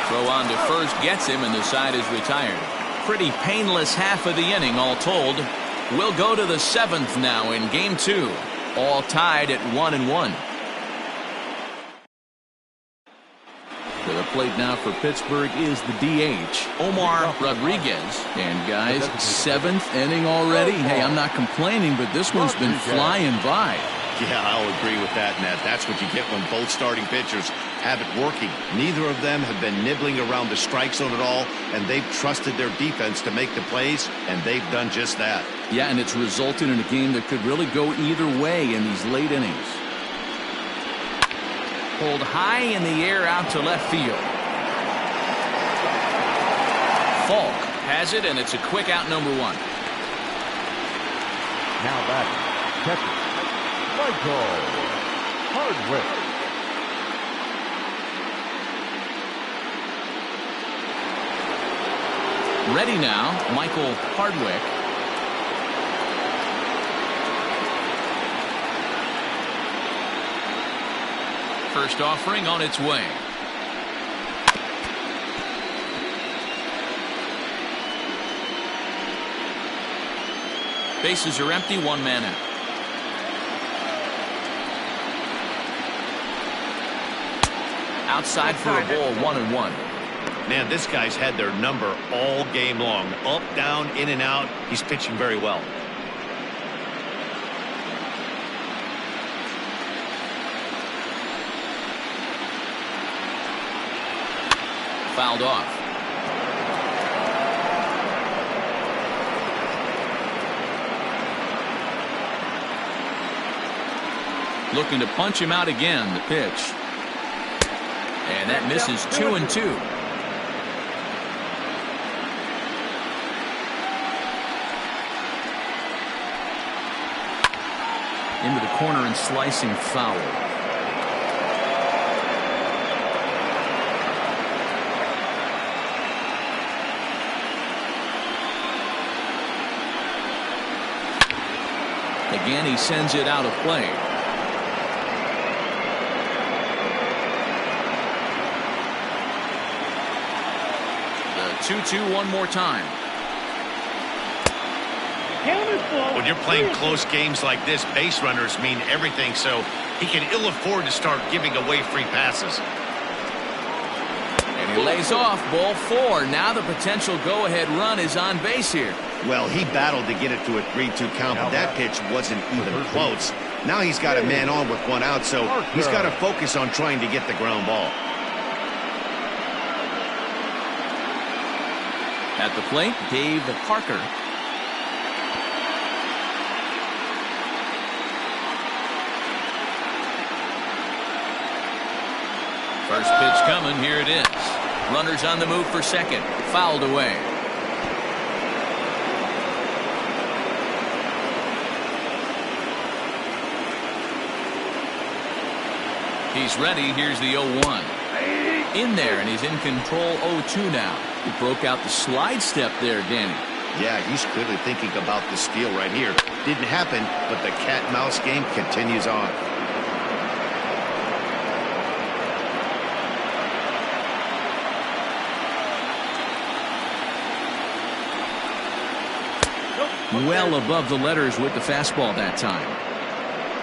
Throw on to first gets him, and the side is retired. Pretty painless half of the inning all told. We'll go to the 7th now in game 2. All tied at 1-1. To the plate now for Pittsburgh is the DH, Omar Rodriguez. And guys, 7th inning already. Hey, I'm not complaining, but this one's been flying by. Yeah, I'll agree with that, Nat. That's what you get when both starting pitchers have it working. Neither of them have been nibbling around the strike zone at all, and they've trusted their defense to make the plays, and they've done just that. Yeah, and it's resulted in a game that could really go either way in these late innings. Pulled high in the air out to left field. Falk has it, and it's a quick out, number 1. Now back, catcher, Michael Hardwick. Ready now, Michael Hardwick. First offering on its way. Bases are empty, 1 man out. Outside for a ball, 1-1. Man, this guy's had their number all game long. Up, down, in and out. He's pitching very well. Fouled off. Looking to punch him out again, the pitch. And that misses 2-2. into the corner and slicing foul. Again, he sends it out of play. The 2-2 one more time. When you're playing close games like this, base runners mean everything, so he can ill afford to start giving away free passes. And he lays off ball 4. Now the potential go-ahead run is on base here. Well, he battled to get it to a 3-2 count, but that pitch wasn't even close. Now he's got a man on with 1 out, so he's got to focus on trying to get the ground ball. At the plate, Dave Parker. First pitch coming. Here it is. Runners on the move for second. Fouled away. He's ready. Here's the 0-1. In there, and he's in control 0-2 now. He broke out the slide step there, Danny. Yeah, he's clearly thinking about the steal right here. Didn't happen, but the cat-mouse game continues on. Well above the letters with the fastball that time.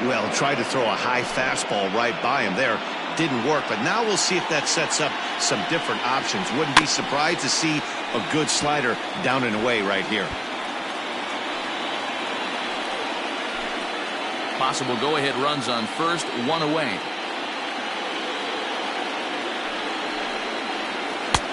Well, tried to throw a high fastball right by him there. Didn't work, but now we'll see if that sets up some different options. Wouldn't be surprised to see a good slider down and away right here. Possible go-ahead runs on first, 1 away.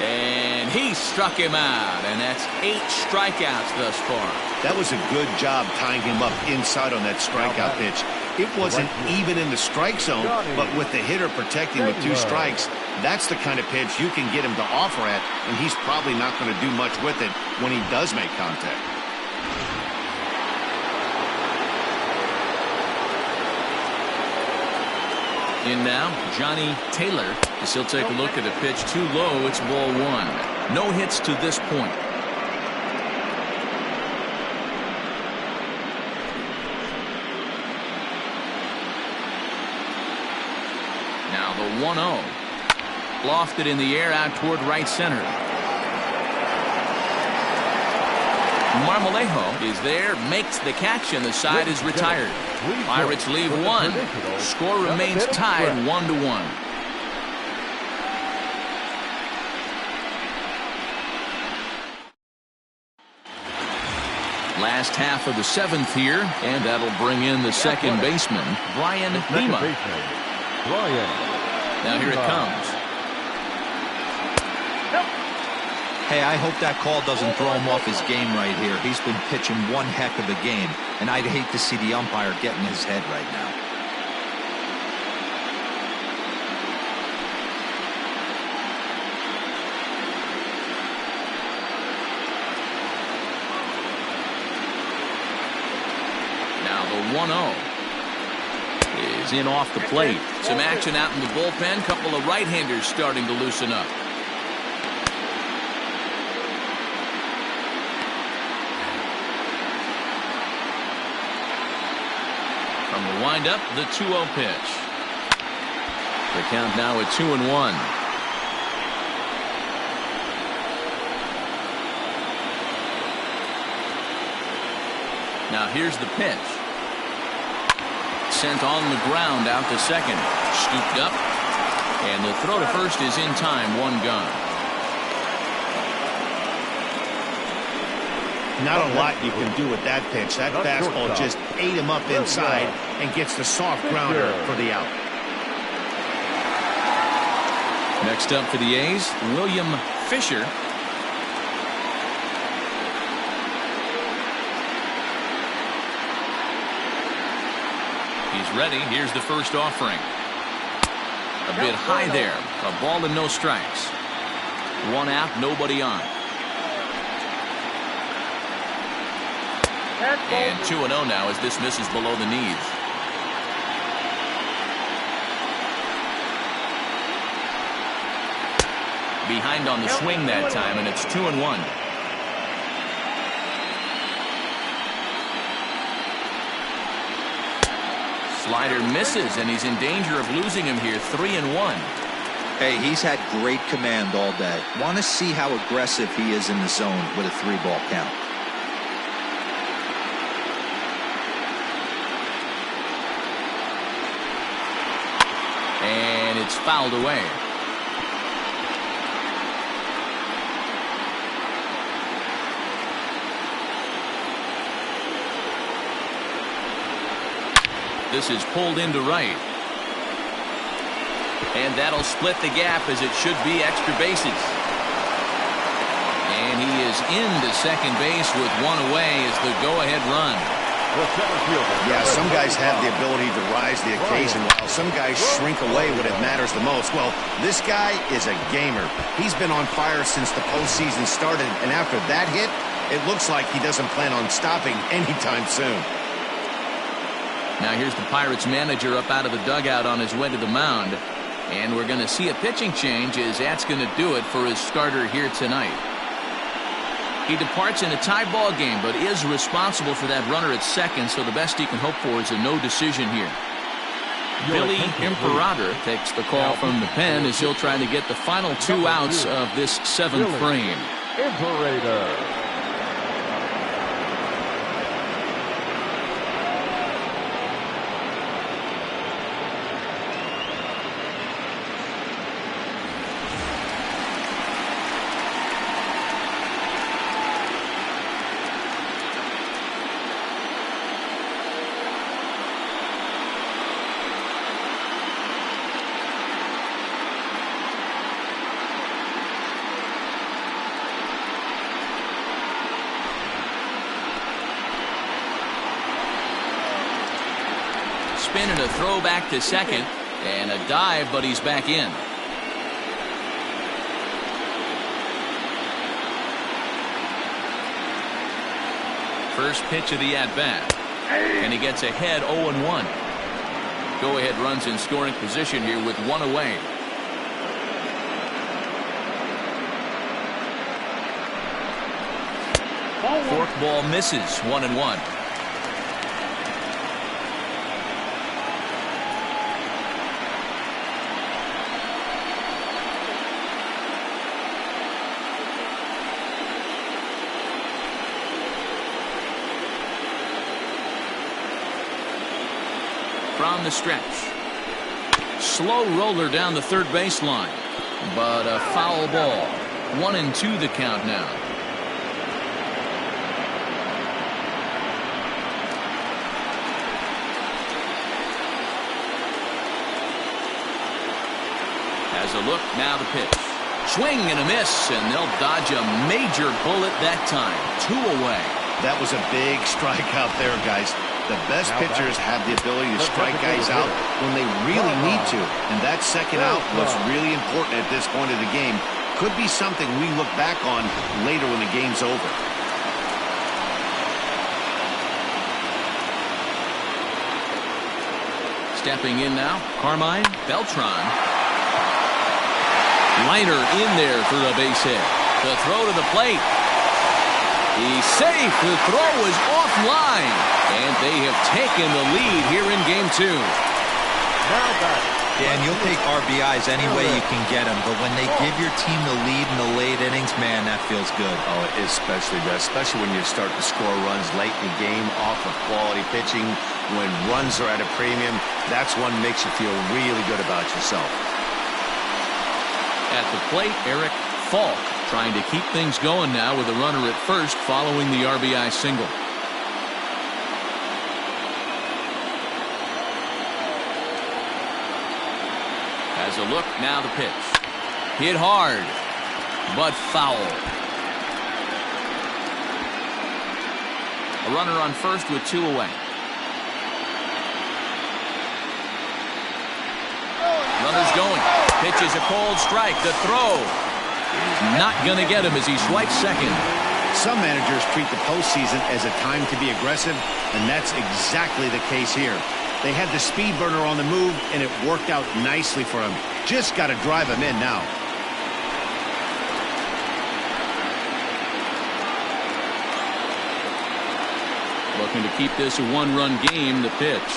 And he struck him out, and that's 8 strikeouts thus far. That was a good job tying him up inside on that strikeout pitch. It wasn't even in the strike zone, but with the hitter protecting with 2 strikes, that's the kind of pitch you can get him to offer at, and he's probably not going to do much with it when he does make contact. In now, Johnny Taylor, as he'll take a look at a pitch too low. It's ball 1. No hits to this point. Now the 1-0. Lofted in the air out toward right center. Marmolejo is there, makes the catch, and the side is retired. Pirates leave 1. Score remains tied 1-1. Last half of the 7th here, and that'll bring in the second baseman, Brian Lima. Now here it comes. Hey, I hope that call doesn't throw him off his game right here. He's been pitching one heck of a game, and I'd hate to see the umpire get in his head right now. Now the 1-0 is in off the plate. Some action out in the bullpen. Couple of right-handers starting to loosen up. From the windup, the 2-0 pitch. The count now at 2-1. Now here's the pitch. Sent on the ground out to second. Scooped up. And the throw to first is in time. 1 gone. Not a lot you can do with that pitch. That fastball just ate him up inside and gets the soft grounder for the out. Next up for the A's, William Fisher. He's ready. Here's the first offering. A bit high there. A ball and no strikes. 1 out, nobody on. And 2-0 now as this misses below the knees. Behind on the swing that time, and it's 2-1. Slider misses, and he's in danger of losing him here. 3-1. Hey, he's had great command all day. Want to see how aggressive he is in the zone with a 3-ball count. And it's fouled away. This is pulled into right. And that'll split the gap, as it should be extra bases. And he is into second base with one away as the go-ahead run. Yeah, some guys have the ability to rise the occasion, while some guys shrink away when it matters the most. Well, this guy is a gamer. He's been on fire since the postseason started, and after that hit, it looks like he doesn't plan on stopping anytime soon. Now here's the Pirates manager up out of the dugout on his way to the mound. And we're going to see a pitching change, as that's going to do it for his starter here tonight. He departs in a tie ball game, but is responsible for that runner at second, so the best he can hope for is a no decision here. Billy Imperator takes the call from the pen as he'll try to get the final 2 outs of this 7th frame. Imperator. Spin and a throw back to second, and a dive, but he's back in. First pitch of the at-bat, and he gets ahead 0-1. Go-ahead runs in scoring position here with one away. Forkball misses, 1-1. From the stretch. Slow roller down the third baseline, but a foul ball. 1-2 the count now. Has a look, now the pitch. Swing and a miss, and they'll dodge a major bullet that time. 2 away. That was a big strikeout there, guys. The best pitchers have the ability to strike guys out when they really need to. And that second out was really important at this point of the game. Could be something we look back on later when the game's over. Stepping in now, Carmine Beltran. Liner in there for a base hit. The throw to the plate. He's safe. The throw is offline. And they have taken the lead here in game 2. Dan, you'll take RBIs any way you can get them, but when they give your team the lead in the late innings, man, that feels good. Oh, it especially does, especially when you start to score runs late in the game off of quality pitching. When runs are at a premium, that's what makes you feel really good about yourself. At the plate, Eric Falk trying to keep things going now with a runner at first following the RBI single. Has a look, now the pitch. Hit hard, but foul. A runner on first with 2 away. Runner's going. Pitches a cold strike. The throw is not going to get him as he swipes second. Some managers treat the postseason as a time to be aggressive, and that's exactly the case here. They had the speed burner on the move, and it worked out nicely for him. Just got to drive him in now. Looking to keep this a one-run game. The pitch.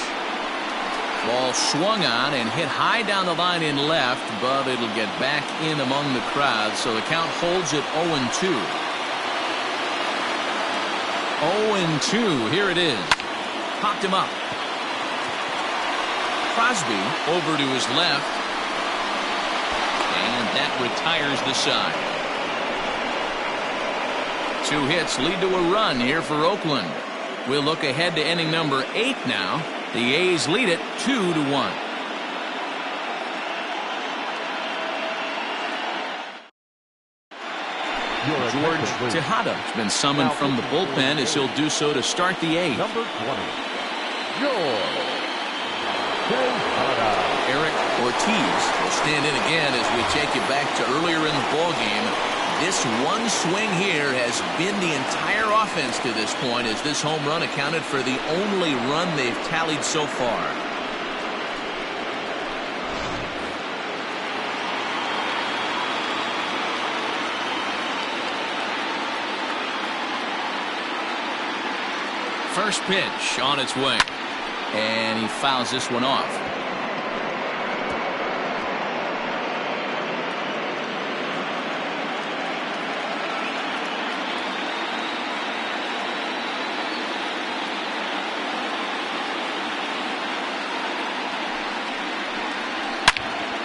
Ball swung on and hit high down the line in left, but it'll get back in among the crowd, so the count holds at 0-2. 0-2. Here it is. Popped him up. Crosby over to his left, and that retires the side. 2 hits lead to a run here for Oakland. We'll look ahead to inning number 8 now. The A's lead it 2-1. George Tejada has been summoned from the bullpen as he'll do so to start the 8th. Number 20, George Tejada. Eric Ortiz will stand in again as we take you back to earlier in the ballgame. This one swing here has been the entire offense to this point, as this home run accounted for the only run they've tallied so far. First pitch on its way, and he fouls this one off.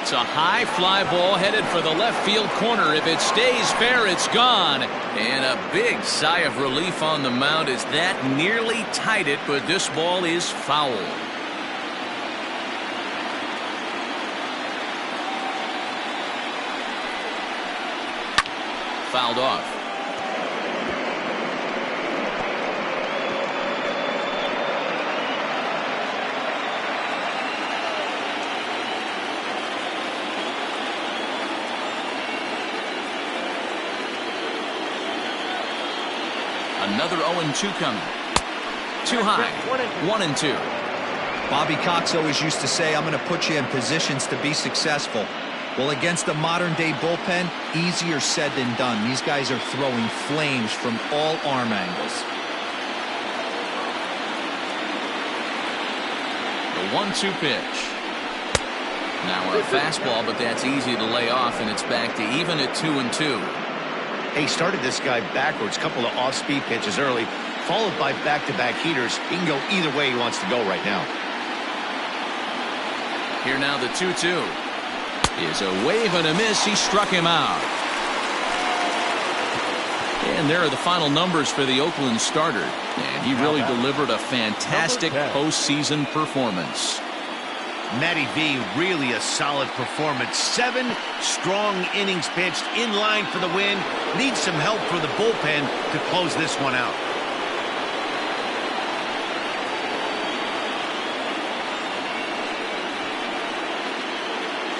It's a high fly ball headed for the left field corner. If it stays fair, it's gone. And a big sigh of relief on the mound as that nearly tied it, but this ball is foul. Fouled off. Another 0-2 coming. Too high. 1-2. Bobby Cox always used to say, I'm going to put you in positions to be successful. Well, against a modern-day bullpen, easier said than done. These guys are throwing flames from all arm angles. The 1-2 pitch. Now a fastball, but that's easy to lay off, and it's back to even at 2-2. He started this guy backwards, couple of off-speed pitches early, followed by back-to-back heaters. He can go either way he wants to go right now. Here now the 2-2 is a wave and a miss. He struck him out. And there are the final numbers for the Oakland starter, and he really delivered a fantastic postseason performance. Matty V, really a solid performance. 7 strong innings pitched, in line for the win. Needs some help for the bullpen to close this one out.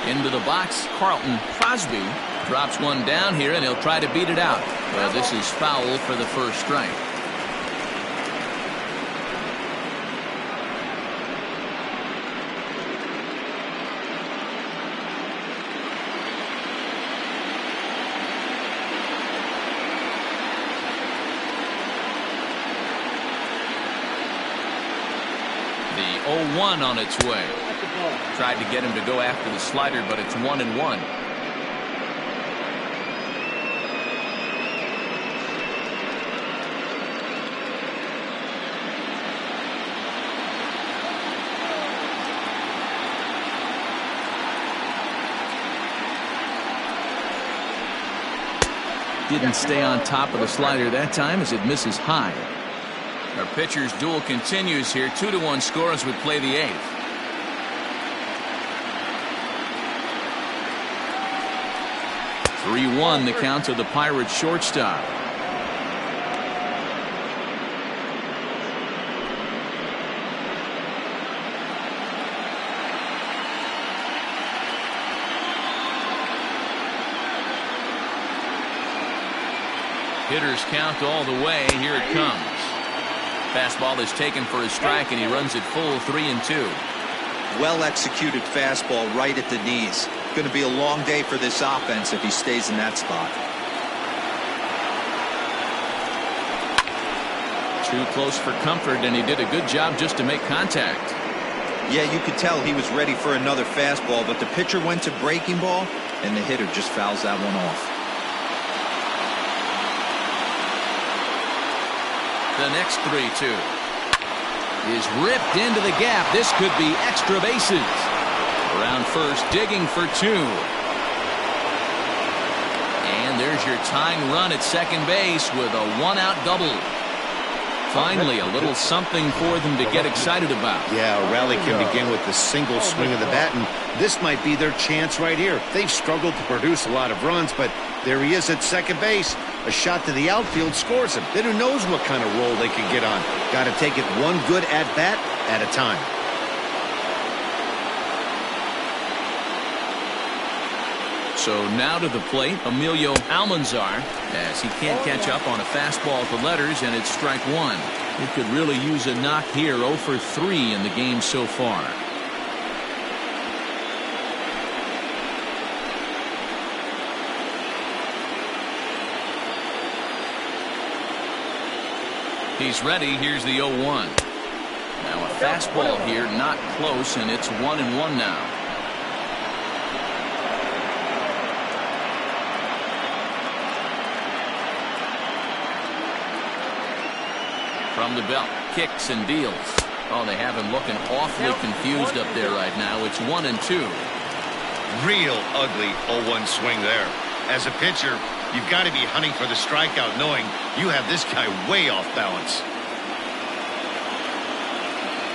Into the box, Carlton Crosby drops one down here, and he'll try to beat it out. Well, this is foul for the first strike. The 0-1 on its way. Tried to get him to go after the slider, but it's 1-1. Didn't stay on top of the slider that time as it misses high. Our pitcher's duel continues here. 2-1 score as we play the 8th. The count to the Pirates shortstop. Hitters count all the way. Here it comes. Fastball is taken for a strike, and he runs it full 3-2. Well executed fastball right at the knees. Going to be a long day for this offense if he stays in that spot. Too close for comfort, and he did a good job just to make contact. Yeah, you could tell he was ready for another fastball, but the pitcher went to breaking ball, and the hitter just fouls that one off. The next 3-2 is ripped into the gap. This could be extra bases. Around first, digging for 2. And there's your tying run at second base with a 1-out double. Finally, a little something for them to get excited about. Yeah, a rally can begin with the single swing of the bat, and this might be their chance right here. They've struggled to produce a lot of runs, but there he is at second base. A shot to the outfield scores him. Then who knows what kind of roll they can get on. Got to take it one good at-bat at a time. So now to the plate, Emilio Almanzar, as he can't catch up on a fastball at the letters, and it's strike 1. He could really use a knock here. 0 for 3 in the game so far. He's ready. Here's the 0-1. Now a fastball here, not close, and it's 1-1 now. From the belt, kicks and deals. Oh, they have him looking awfully confused up there right now. It's 1-2. Real ugly 0-1 swing there. As a pitcher, you've got to be hunting for the strikeout, knowing you have this guy way off balance.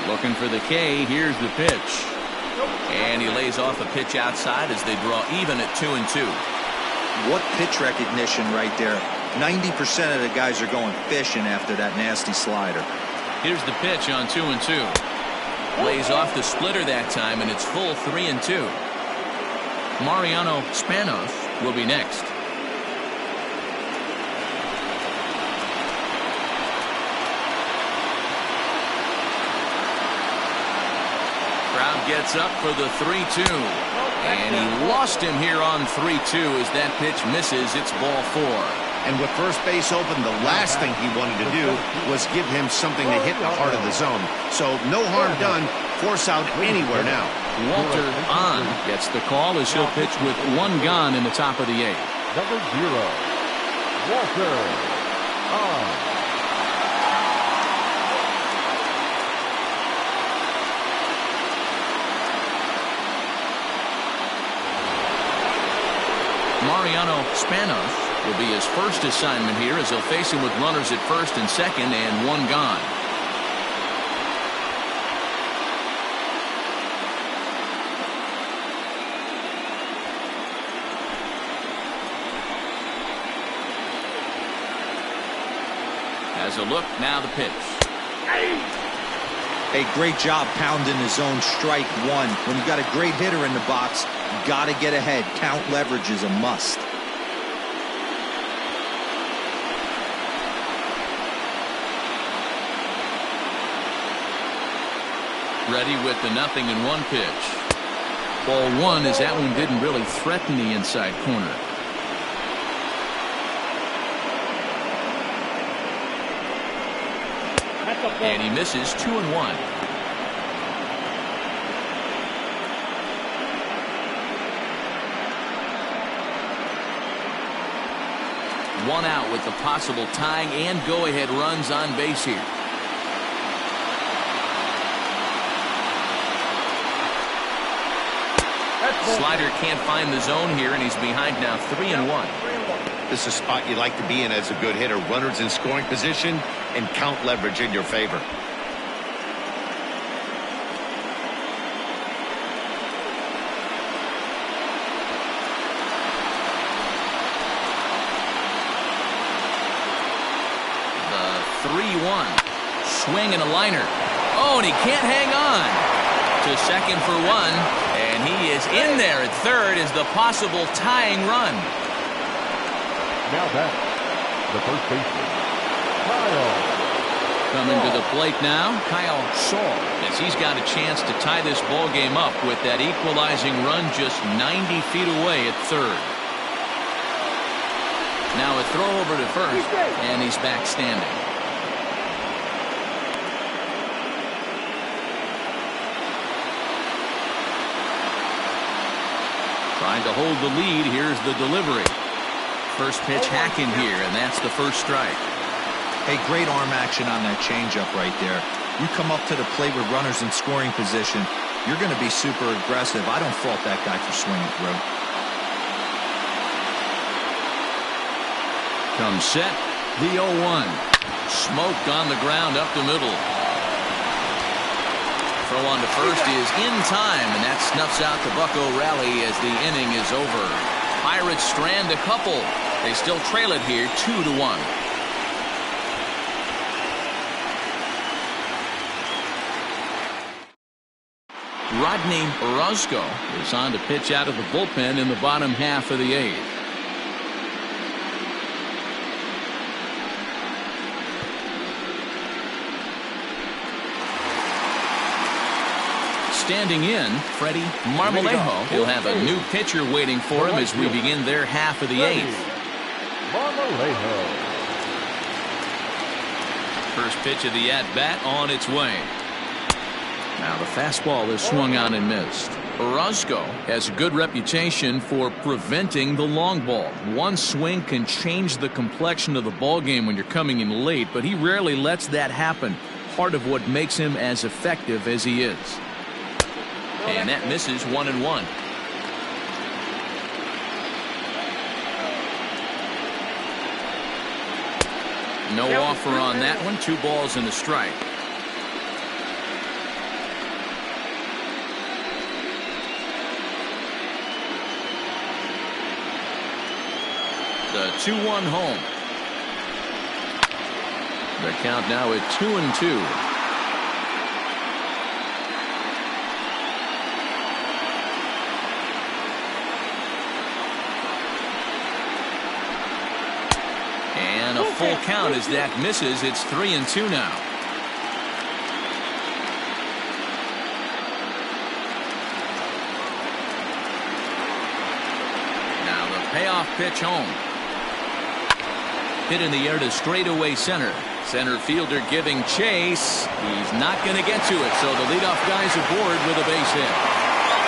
Looking for the K. Here's the pitch. And he lays off a pitch outside as they draw even at 2-2. What pitch recognition right there. 90% of the guys are going fishing after that nasty slider. Here's the pitch on 2-2. Lays off the splitter that time, and it's full 3-2. Mariano Spanos will be next. Crowd gets up for the 3-2. And he lost him here on 3-2 as that pitch misses. It's ball 4. And with first base open, the last thing he wanted to do was give him something to hit in the heart of the zone. So no harm done. Force out anywhere now. Walter on gets the call as he'll pitch with 1 gone in the top of the 8th. Number 0, Walter on. Mariano Spanos will be his first assignment here as he'll face him with runners at first and second and 1 gone. As a look, now the pitch. Hey, great job pounding the zone. Strike 1. When you got a great hitter in the box, you got to get ahead. Count leverage is a must. Ready with the 0-1 pitch. Ball 1 as that one didn't really threaten the inside corner. And he misses 2-1. One out with the possible tying and go-ahead runs on base here. Slider can't find the zone here, and he's behind now 3-1. This is a spot you like to be in as a good hitter. Runners in scoring position and count leverage in your favor. The 3-1. Swing and a liner. Oh, and he can't hang on. To second for 1. And he is in there at third as the possible tying run. Now back, the first baseman, Kyle. Coming to the plate now, Kyle Shaw, as he's got a chance to tie this ball game up with that equalizing run just 90 feet away at third. Now a throw over to first, and he's back standing. Trying to hold the lead. Here's the delivery. First pitch hacking here, and that's the first strike. Hey, great arm action on that changeup right there. You come up to the plate with runners in scoring position, you're going to be super aggressive. I don't fault that guy for swinging through. Comes set, the 0-1. Smoked on the ground up the middle. Throw on to first is in time, and that snuffs out the Bucco rally as the inning is over. Pirates strand a couple. They still trail it here 2-1. Rodney Orozco is on to pitch out of the bullpen in the bottom half of the eighth. Standing in, Freddie Marmolejo. He'll have a new pitcher waiting for him as we begin their half of the eighth. Marmolejo. First pitch of the at-bat on its way. Now the fastball is swung on and missed. Orozco has a good reputation for preventing the long ball. One swing can change the complexion of the ball game when you're coming in late, but he rarely lets that happen. Part of what makes him as effective as he is. And that misses 1-1. No offer on that one. 2 balls and a strike. The 2-1 home. The count now at 2-2. And a full count as that misses. It's 3-2 now. Now the payoff pitch home. Hit in the air to straightaway center. Center fielder giving chase. He's not going to get to it, so the leadoff guy's aboard with a base hit.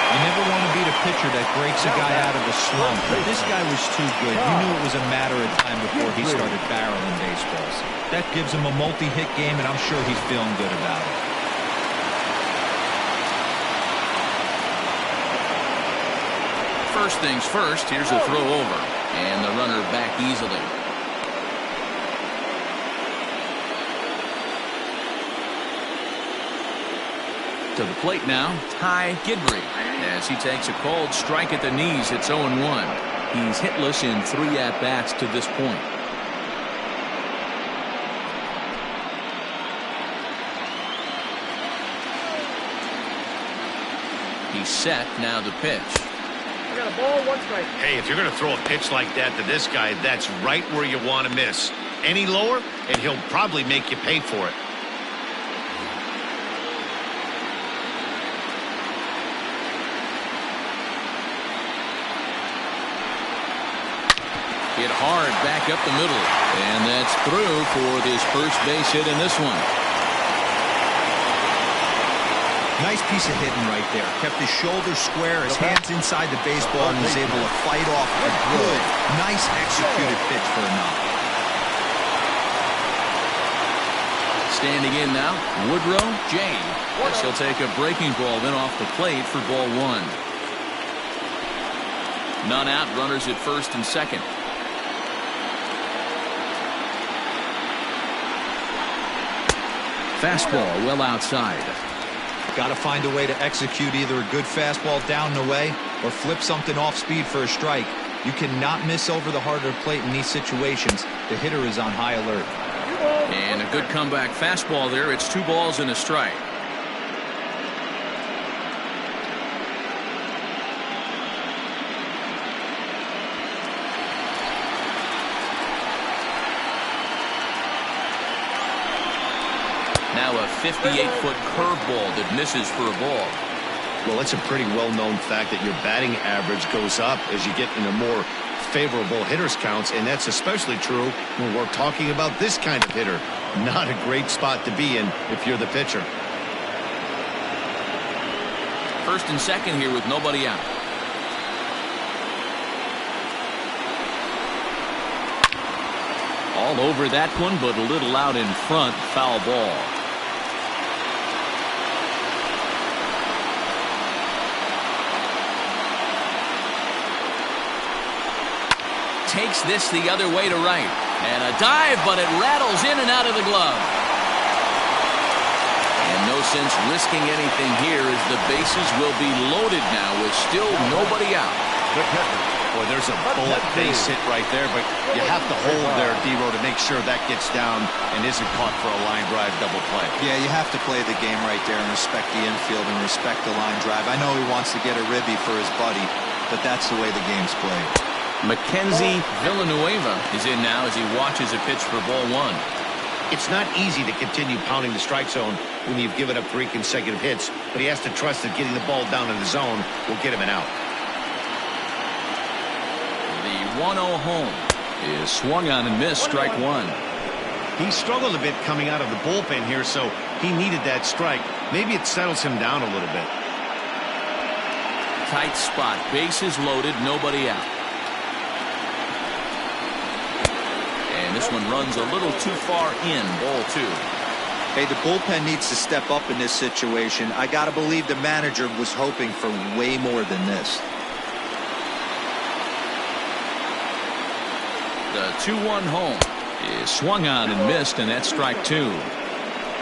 You never want to beat a pitcher that breaks a guy out of a slump, but this guy was too good. You knew it was a matter of time before he started barreling baseballs. That gives him a multi-hit game, and I'm sure he's feeling good about it. First things first, here's a throw over, and the runner back easily. To the plate now, Ty Gidry, as he takes a called strike at the knees. It's 0-1. He's hitless in 3 at-bats to this point. He's set, now the pitch. I got a ball, 1 strike. Hey, if you're going to throw a pitch like that to this guy, that's right where you want to miss. Any lower, and he'll probably make you pay for it. Hit hard back up the middle, and that's through for this first base hit in this one. Nice piece of hitting right there. Kept his shoulders square, his hands inside the baseball, and was able to fight off a good, nice executed pitch for a knock. Standing in now, Woodrow J. As he'll take a breaking ball then off the plate for ball 1. None out, runners at first and second. Fastball well outside. Got to find a way to execute either a good fastball down and away or flip something off speed for a strike. You cannot miss over the harder plate in these situations. The hitter is on high alert. And a good comeback fastball there. It's 2 balls and a strike. Now a 58-foot curveball that misses for a ball. Well, it's a pretty well-known fact that your batting average goes up as you get into more favorable hitters counts, and that's especially true when we're talking about this kind of hitter. Not a great spot to be in if you're the pitcher. First and second here with nobody out. All over that one, but a little out in front. Foul ball. Takes this the other way to right. And a dive, but it rattles in and out of the glove. And no sense risking anything here as the bases will be loaded now with still nobody out. Boy, there's a bullet base hit right there, but you have to hold there, D-Row, to make sure that gets down and isn't caught for a line drive double play. Yeah, you have to play the game right there and respect the infield and respect the line drive. I know he wants to get a ribby for his buddy, but that's the way the game's played. Mackenzie Villanueva is in now as he watches a pitch for ball one. It's not easy to continue pounding the strike zone when you've given up 3 consecutive hits, but he has to trust that getting the ball down in the zone will get him an out. The 1-0 home is swung on and missed, strike one. He struggled a bit coming out of the bullpen here, so he needed that strike. Maybe it settles him down a little bit. Tight spot, bases loaded, nobody out. And this one runs a little too far in, ball two. Hey, the bullpen needs to step up in this situation. I got to believe the manager was hoping for way more than this. The 2-1 home is swung on and missed, and that's strike two.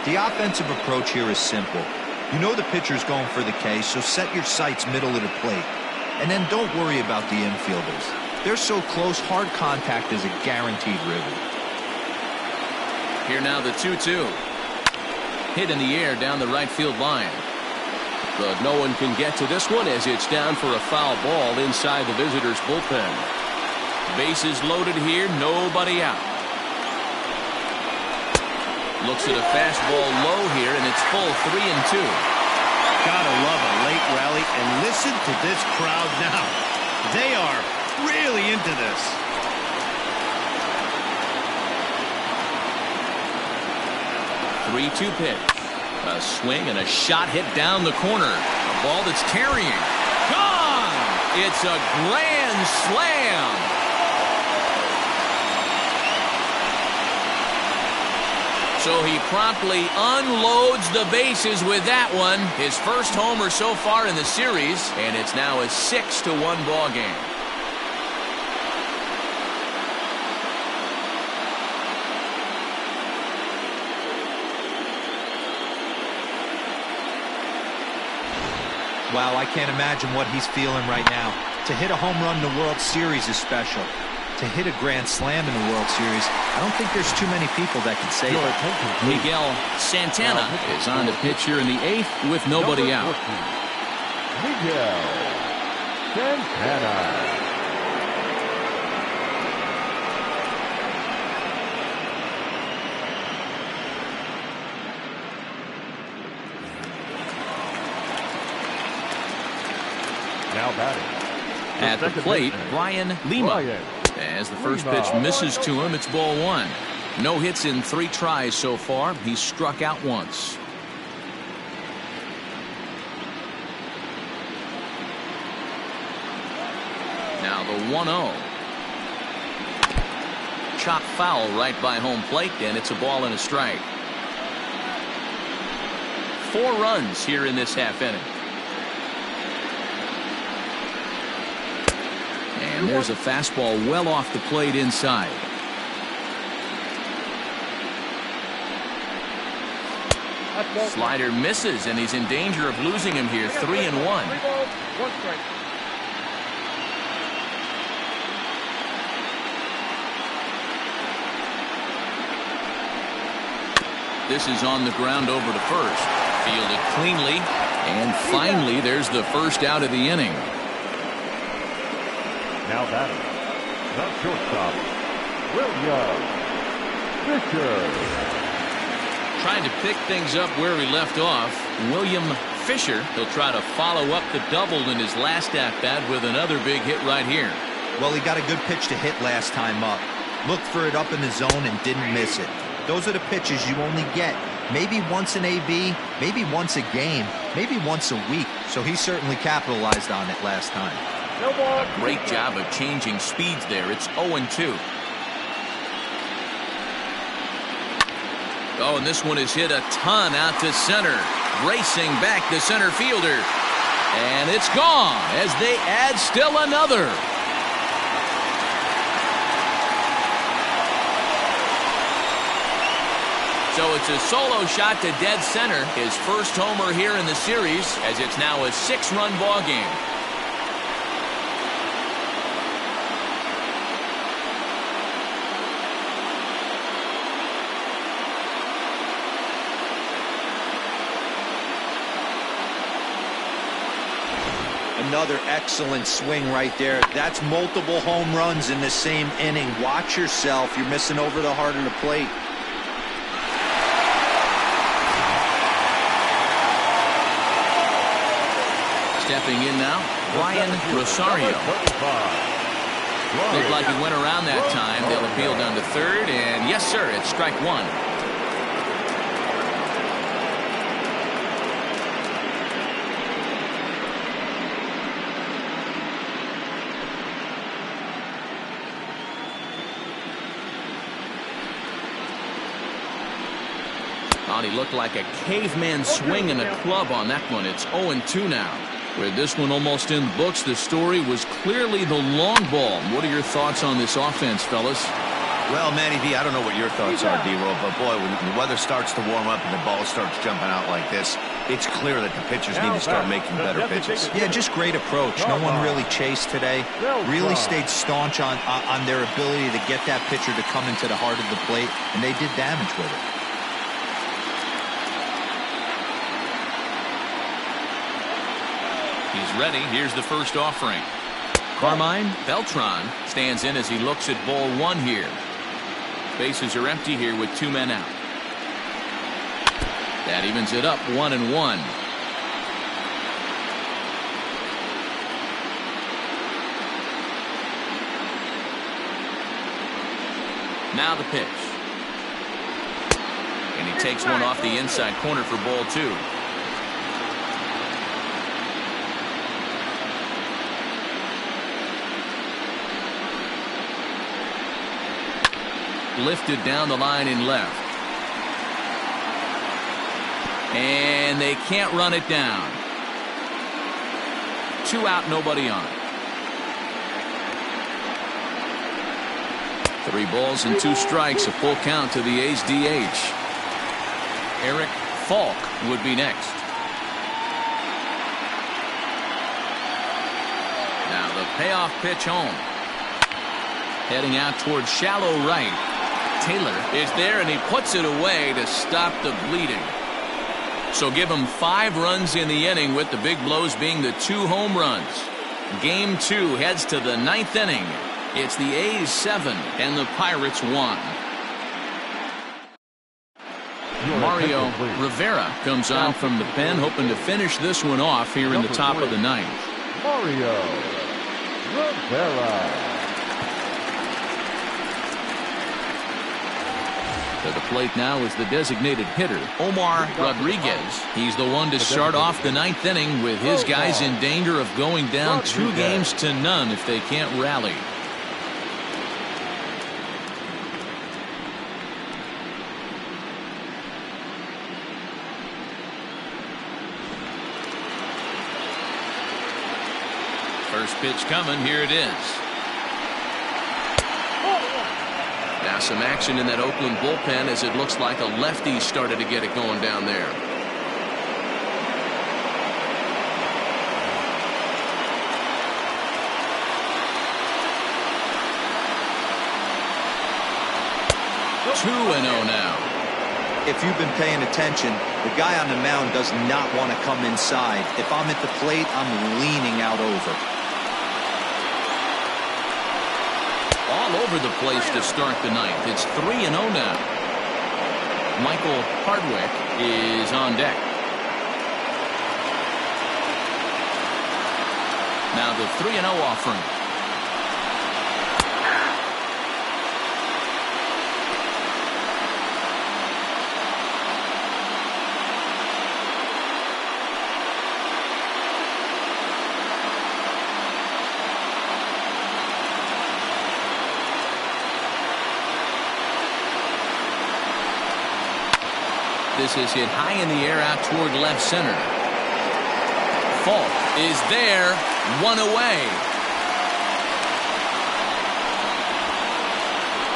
The offensive approach here is simple. You know the pitcher's going for the K, so set your sights middle of the plate. And then don't worry about the infielders. They're so close, hard contact is a guaranteed ribby. Here now the 2-2. Hit in the air down the right field line. But no one can get to this one as it's down for a foul ball inside the visitors' bullpen. Bases loaded here, nobody out. Looks at a fastball low here, and it's full 3-2. Gotta love a late rally, and listen to this crowd now. They are really into this. Three-two pitch. A swing and a shot hit down the corner. A ball that's carrying. Gone! It's a grand slam. So he promptly unloads the bases with that one. His first homer so far in the series, and it's now a 6-1 ball game. Wow, I can't imagine what he's feeling right now. To hit a home run in the World Series is special. To hit a grand slam in the World Series, I don't think there's too many people that can say that. Miguel Santana is on to pitch here in the 8th with nobody out. Miguel Santana. Now batting. At the plate, Brian Lima. As the first pitch misses to him, it's ball one. No hits in 3 tries so far. He's struck out once. Now the 1-0. Chop foul right by home plate, and it's a ball and a strike. 4 runs here in this half inning. And there's a fastball well off the plate inside. Slider misses, and he's in danger of losing him here. 3-1. 3 balls, 1 strike. This is on the ground over to first. Fielded cleanly, and finally there's the first out of the inning. Now batting. The shortstop, William Fisher. Trying to pick things up where he left off. William Fisher, he'll try to follow up the double in his last at-bat with another big hit right here. Well, he got a good pitch to hit last time up. Looked for it up in the zone and didn't miss it. Those are the pitches you only get maybe once an AB, maybe once a game, maybe once a week. So he certainly capitalized on it last time. No ball. Great job of changing speeds there. It's 0-2. Oh, and this one is hit a ton out to center. Racing back the center fielder. And it's gone as they add still another. So it's a solo shot to dead center. His first homer here in the series, as it's now a 6-run ball game. Another excellent swing right there. That's multiple home runs in the same inning. Watch yourself. You're missing over the heart of the plate. Stepping in now, Brian Rosario. Looked like he went around that time. They'll appeal down to third, and yes, sir, it's strike one. He looked like a caveman swinging a club on that one. It's 0-2 now. With this one almost in the books, the story was clearly the long ball. What are your thoughts on this offense, fellas? Well, Manny V, I don't know what your thoughts are, D-Roll, but boy, when the weather starts to warm up and the ball starts jumping out like this, it's clear that the pitchers need to start making better pitches. Yeah, just great approach. No one really chased today. Really stayed staunch on their ability to get that pitcher to come into the heart of the plate, and they did damage with it. He's ready. Here's the first offering. Carmine Beltran stands in as he looks at ball one here. Bases are empty here with 2 men out. That evens it up 1-1. Now the pitch. And he takes one off the inside corner for ball 2. Lifted down the line in left. And they can't run it down. 2 out, nobody on. 3 balls and 2 strikes, a full count to the A's DH. Eric Falk would be next. Now the payoff pitch home. Heading out towards shallow right. Taylor is there, and he puts it away to stop the bleeding. So give him 5 runs in the inning, with the big blows being the 2 home runs. Game 2 heads to the 9th inning. It's the A's 7 and the Pirates 1. Mario Rivera comes on from the pen, hoping to finish this one off here in the top of the 9th. Mario Rivera. To the plate now is the designated hitter, Omar Rodriguez. He's the one to start off the 9th inning, with his guys in danger of going down 2-0 if they can't rally. First pitch coming. Here it is. Now some action in that Oakland bullpen, as it looks like a lefty started to get it going down there. Two and 0 now. If you've been paying attention, the guy on the mound does not want to come inside. If I'm at the plate, I'm leaning out over. All over the place to start the 9th. It's 3-0 now. Michael Hardwick is on deck. Now the 3-0 offering. This is hit high in the air out toward left center. Falk is there, one away.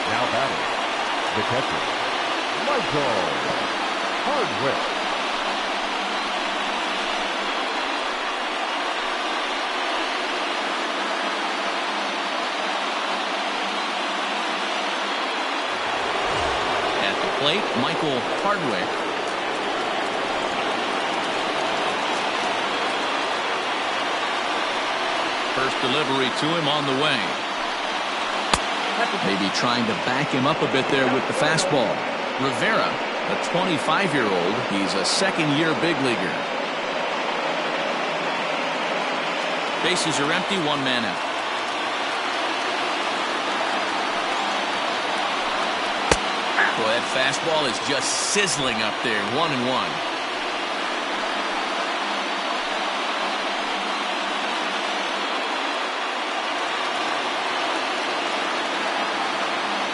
Now batting, the catcher, Michael Hardwick. At the plate, Michael Hardwick. First delivery to him on the way. Maybe trying to back him up a bit there with the fastball. Rivera, a 25-year-old. He's a second-year big leaguer. Bases are empty, one man out. Boy, that fastball is just sizzling up there, 1-1.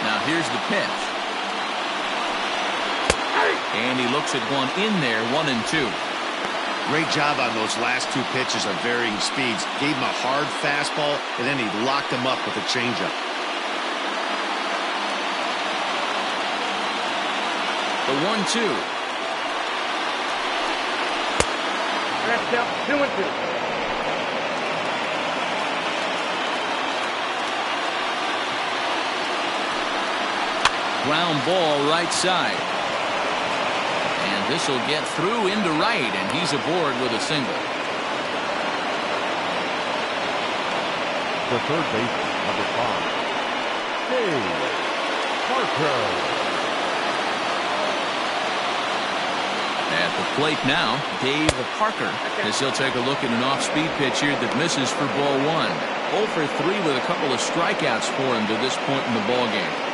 Now here's the pitch. And he looks at one in there, 1-2. Great job on those last two pitches of varying speeds. Gave him a hard fastball, and then he locked him up with a changeup. The 1-2. That's out, 2-2. Ground ball right side. And this will get through into right, and he's aboard with a single. The third baseman, number 5, Dave Parker. At the plate now, Dave Parker, as he'll take a look at an off-speed pitch here that misses for ball 1. 0 for 3 with a couple of strikeouts for him to this point in the ball game.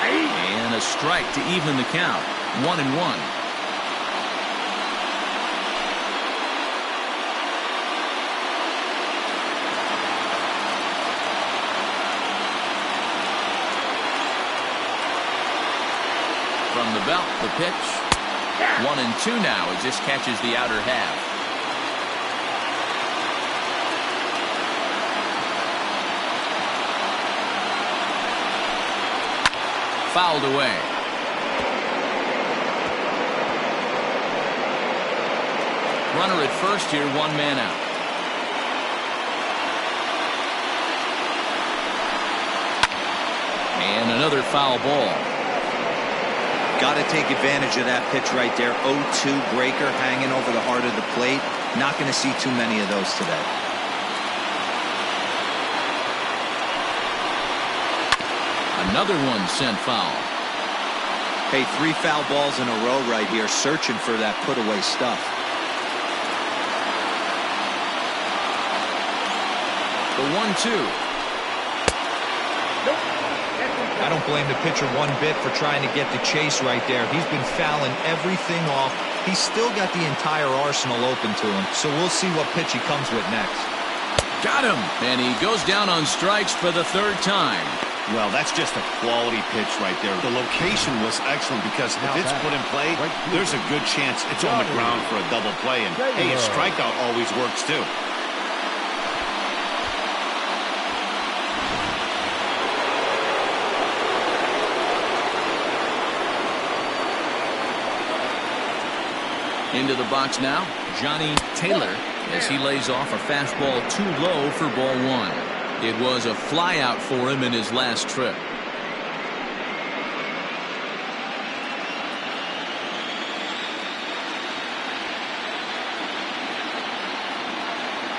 And a strike to even the count. 1-1. From the belt, the pitch. 1-2 now as this catches the outer half. Fouled away. Runner at first here, one man out. And another foul ball. Got to take advantage of that pitch right there. 0-2 breaker hanging over the heart of the plate. Not going to see too many of those today. Another one sent foul. Hey, 3 foul balls in a row right here, searching for that put-away stuff. The 1-2. I don't blame the pitcher one bit for trying to get the chase right there. He's been fouling everything off. He's still got the entire arsenal open to him, so we'll see what pitch he comes with next. Got him! And he goes down on strikes for the 3rd time. Well, that's just a quality pitch right there. The location was excellent because if it's put in play, there's a good chance it's on the ground for a double play. And, hey, a strikeout always works, too. Into the box now, Johnny Taylor, as he lays off a fastball too low for ball 1. It was a flyout for him in his last trip.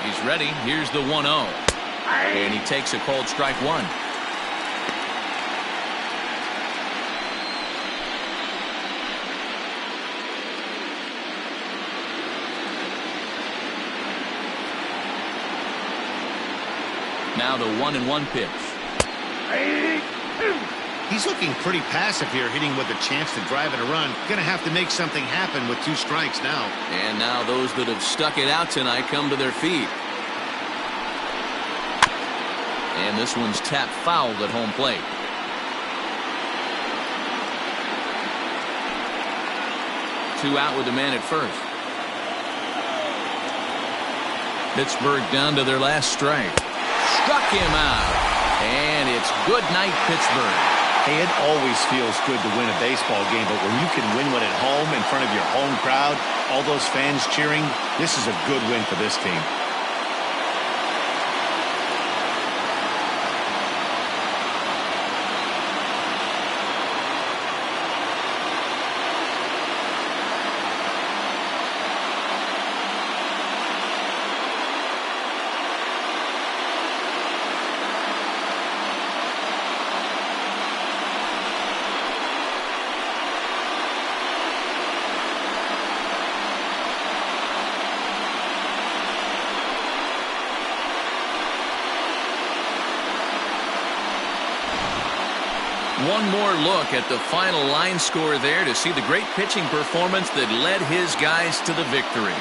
He's ready. Here's the 1-0. And he takes a cold strike 1. Now the 1-1 pitch. He's looking pretty passive here, hitting with a chance to drive in a run. Going to have to make something happen with 2 strikes now. And now those that have stuck it out tonight come to their feet. And this one's tapped fouled at home plate. Two out with a man at first. Pittsburgh down to their last strike. Struck him out. And it's good night, Pittsburgh. Hey, it always feels good to win a baseball game, but when you can win one at home in front of your home crowd, all those fans cheering, this is a good win for this team. One more look at the final line score there to see the great pitching performance that led his guys to the victory.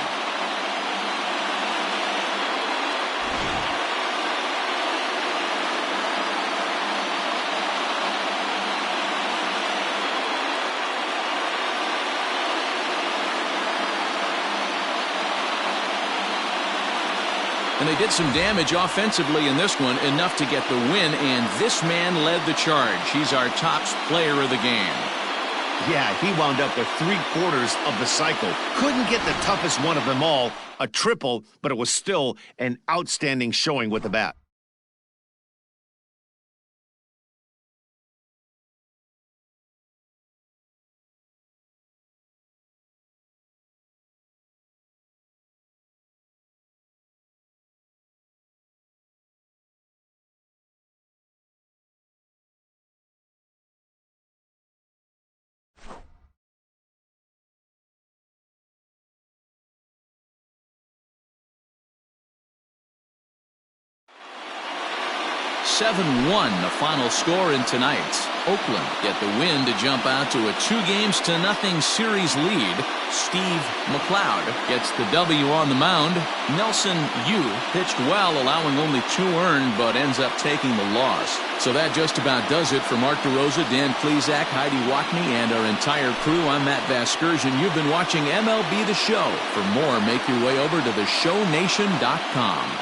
And they did some damage offensively in this one, enough to get the win, and this man led the charge. He's our top player of the game. Yeah, he wound up with 3/4 of the cycle. Couldn't get the toughest one of them all, a triple, but it was still an outstanding showing with the bat. (7-1) the final score in tonight's. Oakland get the win to jump out to a 2-0 series lead. Steve McLeod gets the W on the mound. Nelson Yu pitched well, allowing only 2 earned, but ends up taking the loss. So that just about does it for Mark DeRosa, Dan Plesac, Heidi Watney, and our entire crew. I'm Matt Vasgersian. You've been watching MLB The Show. For more, make your way over to theshownation.com.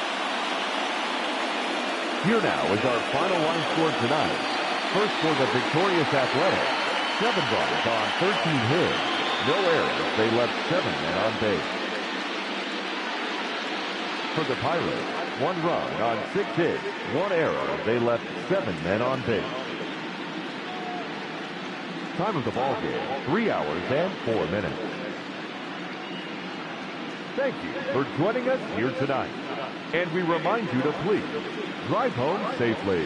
Here now is our final line score tonight. First for the victorious Athletics, 7 runs on 13 hits. No errors. They left 7 men on base. For the Pirates, 1 run on 6 hits. 1 error. They left 7 men on base. Time of the ball game, 3 hours and 4 minutes. Thank you for joining us here tonight. And we remind you to please drive home safely.